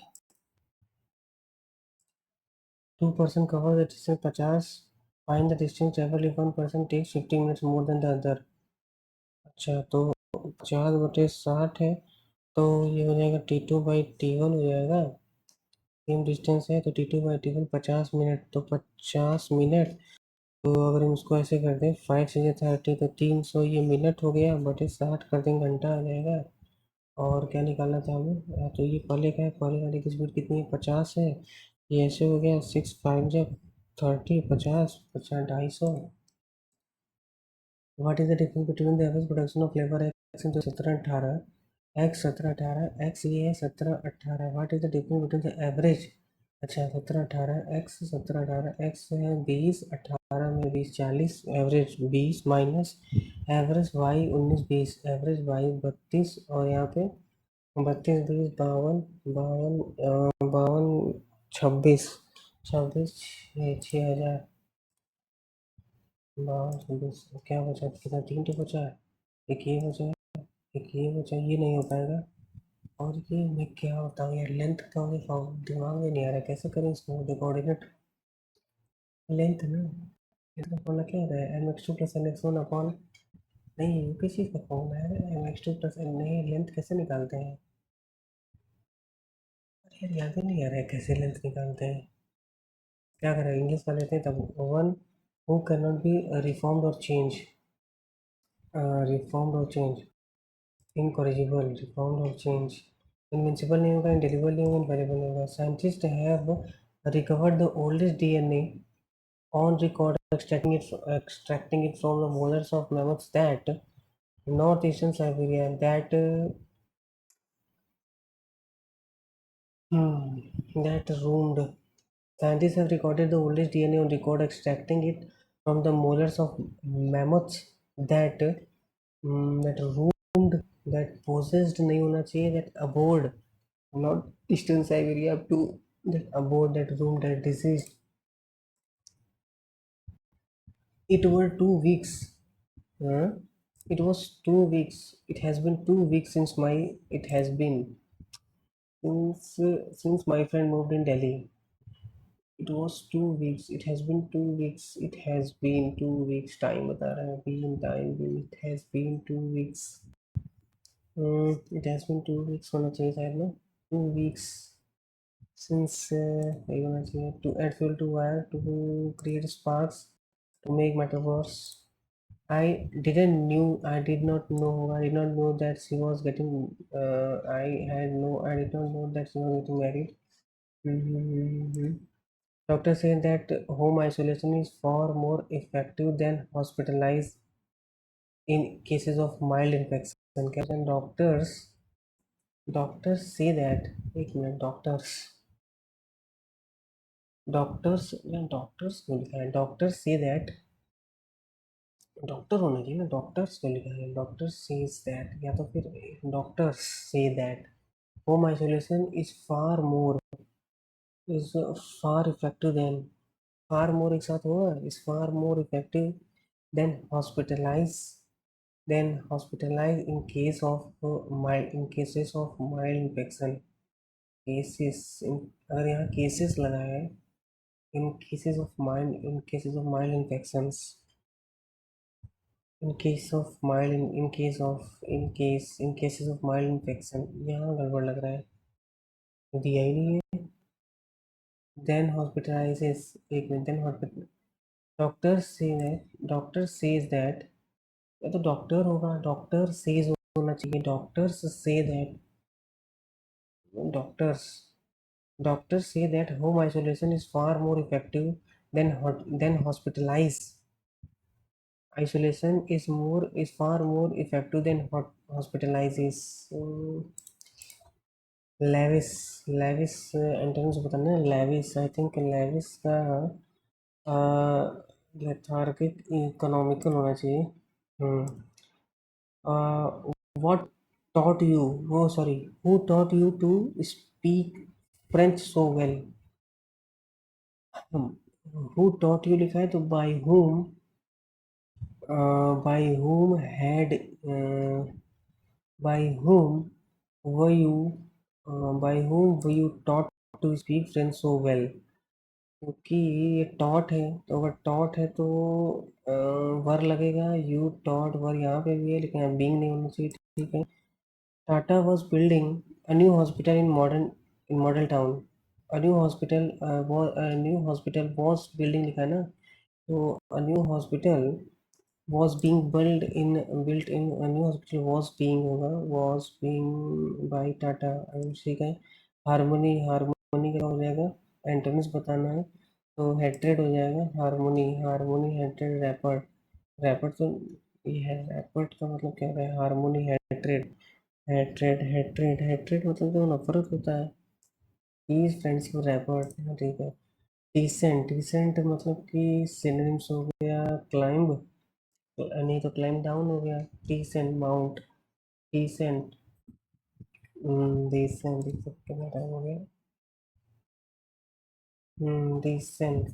2 person cover the distance 50. Find the distance travel if one person takes 15 minutes more than the other. अच्छा तो 50/60 है, तो ये हो जाएगा T2/T1 हो जाएगा। सेम डिस्टेंस है तो T2/T1 50 मिनट, तो 50 मिनट। तो अगर हम उसको ऐसे कर दें 5 से 30 तो 300 ये मिनट हो गया, बटे 60 कर देंगे घंटा आ जाएगा। और क्या निकालना था हमें, तो ये पहले का है, पहले गाड़ी की स्पीड कितनी है 50 है, ये ऐसे हो गया 6 5 जब 30 50 50 250। What is the difference between the average production of labour x into 17 18 x ये है 17 18, what is the difference between the average. अच्छा 17 18 एक्स 17 18 एक्स है 20 18 में 20 40 average 20 minus average Y 19 20 average Y 32 और यहाँ पे 32 20 52 52 52 26 26 6 6 हज़ार 52 26 क्या बचा, कितना 3 तो बचा है, एक ये बचा है, एक ये बचा, ये नहीं हो पाएगा। और ये मैं क्या बताऊँ यार, लेंथ का मुझे दिमाग में नहीं आ रहा कैसे करें इसको, जो कोऑर्डिनेट लेंथ ना, इसका फॉर्मूला क्या होता है, M X two plus N X one upon, नहीं ये किस चीज़ का फॉर्मूला है, M X two plus N, नहीं लेंथ कैसे निकालते हैं, अरे यार याद ही नहीं आ रहा है कैसे लेंथ निकालते हैं। क्या करें, इंग्लिश का लेते हैं तब, one who can not be reformed और चेंज, रिफॉर्म्ड और चेंज, इनकॉरिजिबल, रिफॉर्म्ड और चेंज, इनविंसिबल नहीं होगा, इंडेलिबल नहीं होगा, इनफेरेबल नहीं होगा। Scientist have recovered the oldest DNA on record extracting it from the molars of mammoths that northeastern Siberia that roamed. Scientists have recorded the oldest DNA on record extracting it from the molars of mammoths that roamed, that possessed नहीं होना चाहिए, that abode not eastern Siberia up to, that abode, that roamed, that diseased. It were 2 weeks. Huh? It was 2 weeks. It has been 2 weeks since my. It has been since my friend moved in Delhi. It was 2 weeks. It has been 2 weeks. It has been 2 weeks. Time बता रहा है. Been time. It has been 2 weeks. It has been 2 weeks होना चाहिए शायद ना. 2 weeks since यही होना चाहिए. To add fuel to wire to create sparks to make matter worse. I did not know. I did not know that she was getting. I did not know that she was getting married. Mhm. Doctor said that home isolation is far more effective than hospitalized in cases of mild infection. And doctors say that. एक minute, doctors क्यों लिखा है? Doctors say that, doctor होना चाहिए ना, doctors क्यों लिखा है, डॉक्टर सेज दैट, या तो फिर डॉक्टर्स से that home isolation is far effective than, far more एक साथ होगा, is far more effective than hospitalize in case of mild, in cases of mild infection, cases, अगर यहाँ केसेस लगा है, in cases of mild infections, in cases of mild infection, यहाँ गड़बड़ लग रहा है, दिया ही नहीं है। then hospitalizes, एक मिनट, then hospital, doctor says that, या तो डॉक्टर होगा, डॉक्टर सेज होना चाहिए, डॉक्टर्स डॉक्टर्स से that home isolation is far more effective than hospitalize, isolation is far more effective than hospitalizes. Lavish, lavish antonyms बताना है, लेविस, आई थिंक लेविस का लेथार्गिक economical होना चाहिए। What taught you, oh sorry, who taught you to speak French so well? who taught you लिखा है तो by whom had uh, by whom were you by whom were you taught to speak French so well? क्योंकि ये taught है, तो अगर taught है तो वर लगेगा, यू टॉट वर यहाँ पे भी है लेकिन यहाँ बीइंग नहीं होना चाहिए, ठीक है। Tata was building a new hospital in model town. A new hospital new hospital was building लिखा है ना, तो a new hospital was being built in a new hospital was being होगा, was being by Tata, ठीक है। Harmony का हो जाएगा, एंटोनिम्स बताना है, तो हेट्रेड हो जाएगा, हारमोनी हेट्रेड रैपर्ड। रैपर्ड तो ये है, रैपर्ड का मतलब क्या है, हारमोनी हेट्रेड, हेट्रेड मतलब जो नफरत होता है। ही इज फ्रेंड्स विद रैपर्ड, ठीक है। डिसेंट मतलब कि सिनोनिम्स हो गया क्लाइंब, नहीं तो क्लाइंब डाउन हो गया, डिसेंट माउंट, डिसेंट, डिसेंट कितना टाइम हो गया, डिसेंट,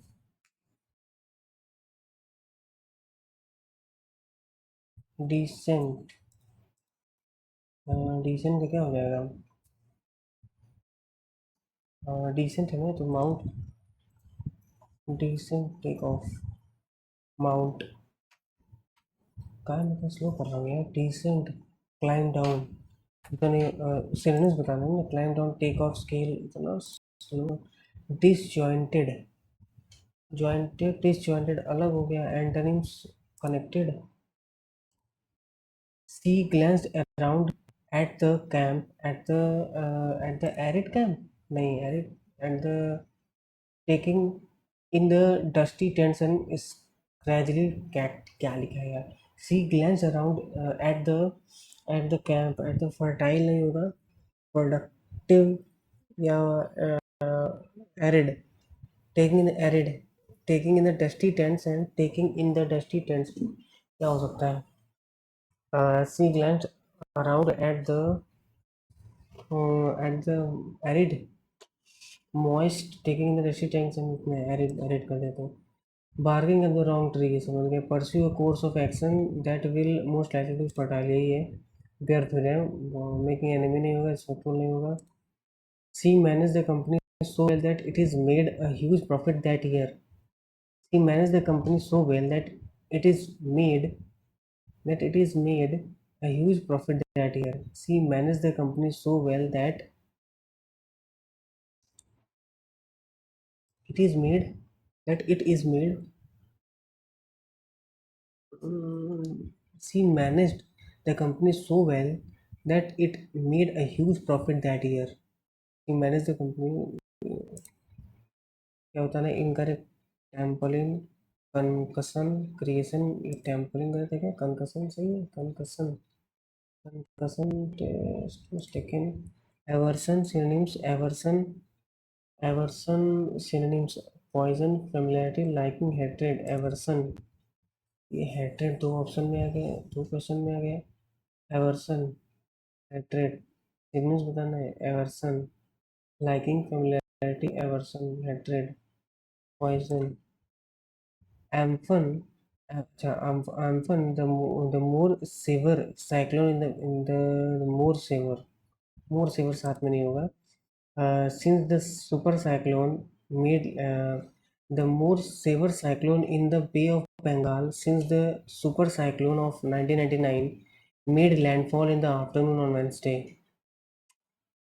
डिसेंट, डिसेंट का क्या हो जाएगा, डिसेंट है ना, तो mount, descent take off, mount का मतलब स्लो कर रहा हूँ यार, डिसेंट क्लाइंब डाउन, इतने सिनोनिम्स बताना है ना, climb down take off scale इतना स्लो। डिसजॉइंटेड, डिसजॉइंटेड अलग हो गया, antonyms connected. She glanced around at the camp, at the arid camp. नहीं arid, at the taking in the dusty tents and is gradually क्या लिखा है यार? She glanced around at the camp, at the fertile नहीं होगा, productive या arid, taking in the arid, taking in the dusty tents and taking in the dusty tents क्या हो सकता है? She glanced around at the arid, moist, taking in the dusty tanks and में arid कर देते हैं। Barking at the wrong tree समझ गए। Pursue a course of action that will most likely to fertile, यही है, व्यर्थ हो जाए, making enemy नहीं होगा, fruitful नहीं होगा। She managed the company so well that it is made a huge profit that year. She managed the company so well it is made that it is made a huge profit that year. She managed the company so well that it is made it is made she managed the company so well that it made a huge profit that year. She managed the company, क्या होता है ना, incorrect, टेम्पलिन, कंकसन, creation, ये टेम्पलिन करते क्या, concussion सही है, concussion, concussion test mistaken. Aversion synonyms, aversion, aversion synonyms, poison, familiarity, liking, hatred, aversion, ये हेट्रेड दो ऑप्शन में आ गया, दो क्वेश्चन में आ गया, एवर्सन, हेट्रेड, सिनोनिम्स बताना है, aversion, liking, familiarity, aversion, hatred, poison, Amphan, अच्छा Amphan, the more severe cyclone in the more severe साथ में नहीं होगा। Since the super cyclone made the more severe cyclone in the Bay of Bengal, since the super cyclone of 1999 made landfall in the afternoon on Wednesday,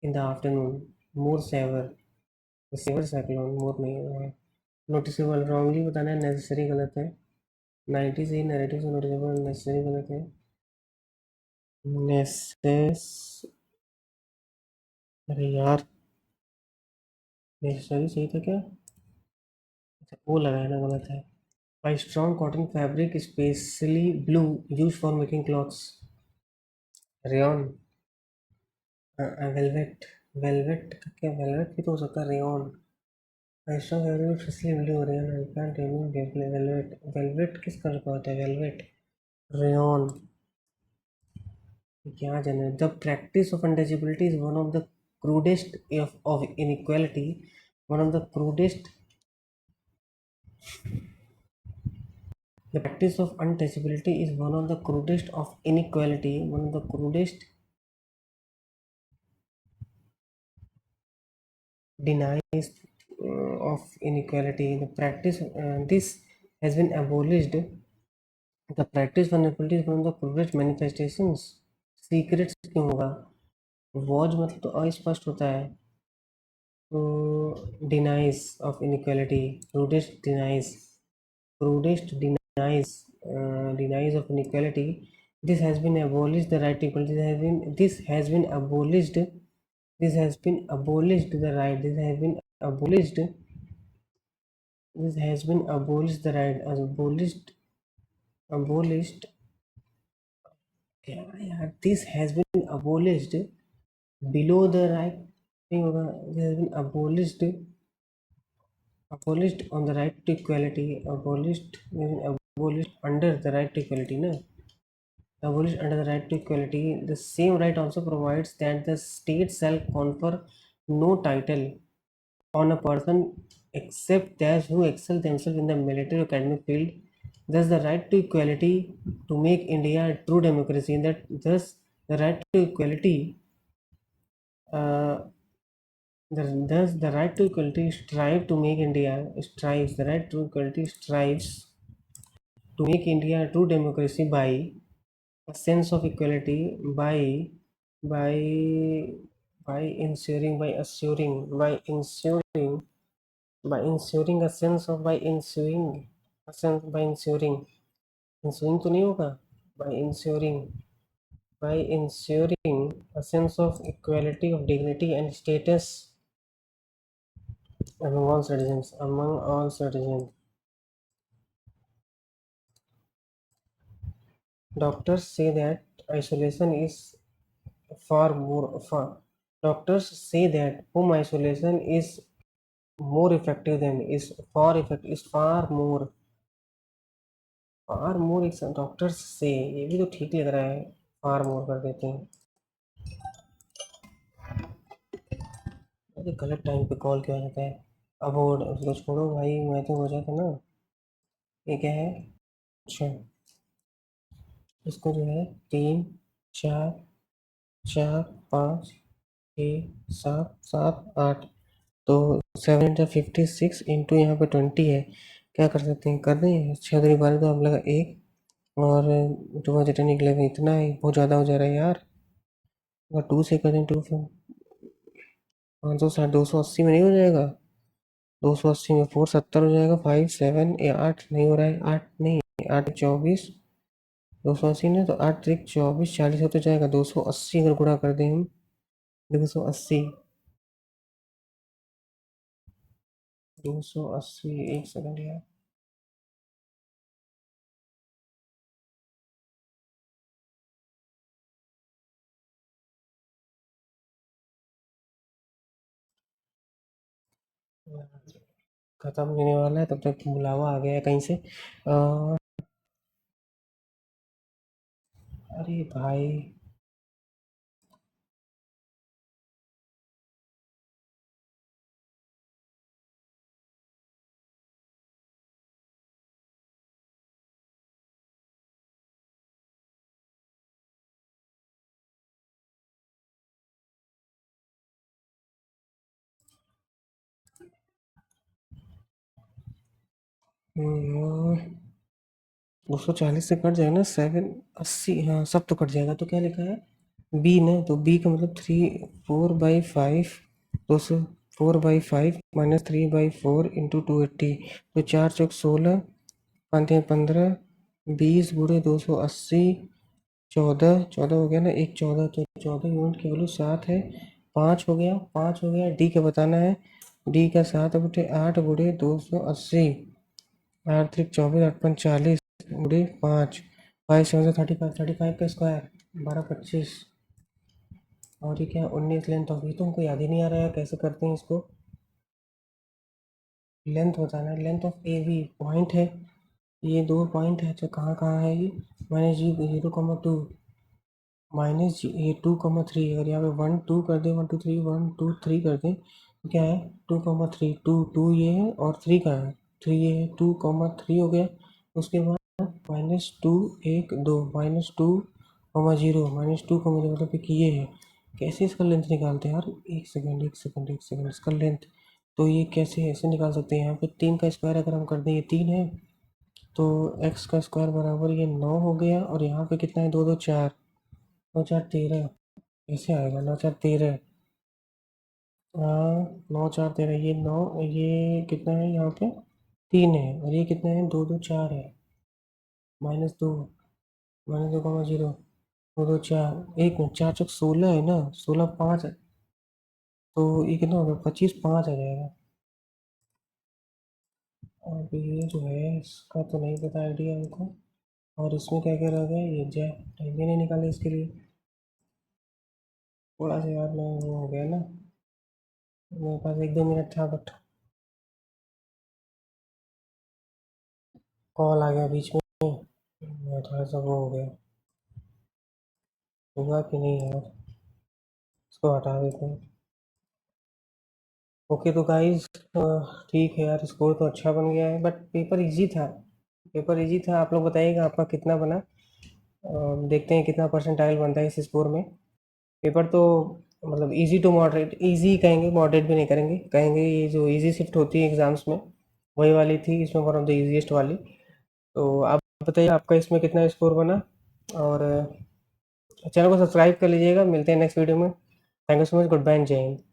in the afternoon, more severe, the severe cyclone, more नहीं, noticeable wrongly बताना है, necessary गलत है, 90 से narrative से noticeable, necessary गलत है, necess, अरे यार necessary सही था क्या, अच्छा वो लगाना गलत है। A strong cotton fabric, especially blue, used for making clothes. Rayon, velvet, velvet का क्या, velvet भी तो हो सकता है, rayon. A strong fabric, especially blue, rayon. I can't remember velvet. Velvet किस कलर का होता है, velvet? Rayon. क्या जाने? The practice of untouchability is one of the crudest of inequality. One of the crudest. The practice of untouchability is one of the crudest of inequality. One of the crudest denies of inequality. The practice this has been abolished. The practice vulnerability is one of the progress manifestations. Secrets क्यों होगा? Was मतलब तो अस्पष्ट होता है. तो denies of inequality. Denies of inequality. This has been abolished. The right to equality this has been abolished. This has been abolished. The right. This has been abolished. This has been abolished. The right. Abolished. क्या यार? This has been abolished below the right. नहीं होगा. This has been abolished. Abolished on the right to equality. Abolished under the right to equality. No. Abolished under the right to equality. The same right also provides that the state shall confer no title on a person except those who excel themselves in the military or academic field. Thus, the right to equality to make India a true democracy. Thus, the right to equality. Thus, the right to equality strives to make India strives. The right to equality strives to make India a true democracy by a sense of equality by ensuring a sense of by ensuring तो नहीं होगा. By ensuring a sense of equality of dignity and status among all citizens. Doctors say that isolation is far more far. Doctors say that home isolation is more effective than is far effective is far more एक doctors से ये भी तो ठीक लग रहा है. फार मोर कर देते हैं. अरे गलत टाइम पे कॉल क्यों आ जाता है? अब वो उसको छोड़ो भाई. मैं तो हो जाता ना. ये क्या है? अच्छा, इसको जो है 3 4 4 5 6 7 7 8 तो 756 इंटू यहाँ पे 20 है. क्या कर सकते हैं? कर दें 6 तो हम लगा 1 और 2 निकलेगा. इतना है, बहुत ज़्यादा हो जा रहा है यार. अगर 2 से करें 2 फिर 560 280 में नहीं हो जाएगा? 280 में 470 हो जाएगा. 5 7 8 नहीं हो रहा है. 8 नहीं, 8 24 280 ने तो 8 3 24 40 होते जाएगा. 280 अगर गुणा कर दें हम 280 एक सेकंड यार. खत्म होने वाला है तब तक बुलावा आ गया है कहीं से. अरे भाई हम्म, 240 से कट जाएगा ना. 780 हाँ सब तो कट जाएगा. तो क्या लिखा है? बी ना. तो बी का मतलब 4/5 4/5 माइनस 3/4 इंटू 280. तो 4 चौक 16 5 15 20 गुणे 280 14 हो गया ना. एक 14 तो 14 यूनिट की वैल्यू 7 है. 5 हो गया. डी का बताना है. डी का 7/8 गुणे 280. 8 3 24 8 5 40 गुणे 5 5 7 35 का स्क्वायर 12 25 और ये क्या 19 लेंथ ऑफ. ये तो हमको याद ही नहीं आ रहा है कैसे करते हैं इसको. लेंथ बताना है. Length of A B point है. ये 2 पॉइंट है. अच्छा कहाँ कहाँ है ये? -0,2 माइनस ये 2,3. अगर यहाँ पे 1 2 कर दें 1 2 3 1 2 3 कर दें तो क्या है? 2,3 2 2 ये है और 3 कहाँ है? 3 ये है. 2,3 हो गया. उसके बाद -2 1 2 -2,0 -2, मतलब कि ये है. कैसे इसका लेंथ निकालते हैं यार? एक सेकंड इसका लेंथ तो ये कैसे ऐसे निकाल सकते हैं, यहाँ पे 3 का स्क्वायर अगर हम कर दें, ये 3 है, तो x का स्क्वायर बराबर ये 9 हो गया, और यहाँ पे कितना है, 2 2 4, 9 4 13, कैसे आएगा 9 4 13, हाँ 9 4 13, ये 9, ये कितना है यहाँ पे 3 है, और ये कितना है 2 2 4 है, -2, -2, 2 2 4, एक मिनट, 4 चौक 16 है ना, 16 5 है, तो ये कितना होगा 25 5 आ जाएगा। अब ये जो है इसका तो नहीं पता आइडिया हमको, और इसमें क्या क्या रह गया, ये जय टाइम भी नहीं निकाले इसके लिए, थोड़ा सा यार मैं वो हो गया ना, मेरे पास 1 2 मिनट था, बट कॉल आ गया बीच में, मैं थोड़ा सा वो हो गया, हुआ कि नहीं यार, इसको हटा देते हैं। ओके तो गाइस, ठीक है यार, स्कोर तो अच्छा बन गया है, बट पेपर इजी था, पेपर इजी था। आप लोग बताइएगा आपका कितना बना, देखते हैं कितना परसेंटाइल बनता है इस स्कोर में। पेपर तो मतलब इजी टू मॉडरेट, इजी कहेंगे, मॉडरेट भी नहीं करेंगे, कहेंगे ये जो इजी शिफ्ट होती है एग्ज़ाम्स में, वही वाली थी इसमें, वन ऑफ द इजीएस्ट वाली। तो आप बताइए आपका इसमें कितना स्कोर बना, और चैनल को सब्सक्राइब कर लीजिएगा। मिलते हैं नेक्स्ट वीडियो में। Thank you so much, good bye and जय हिंद।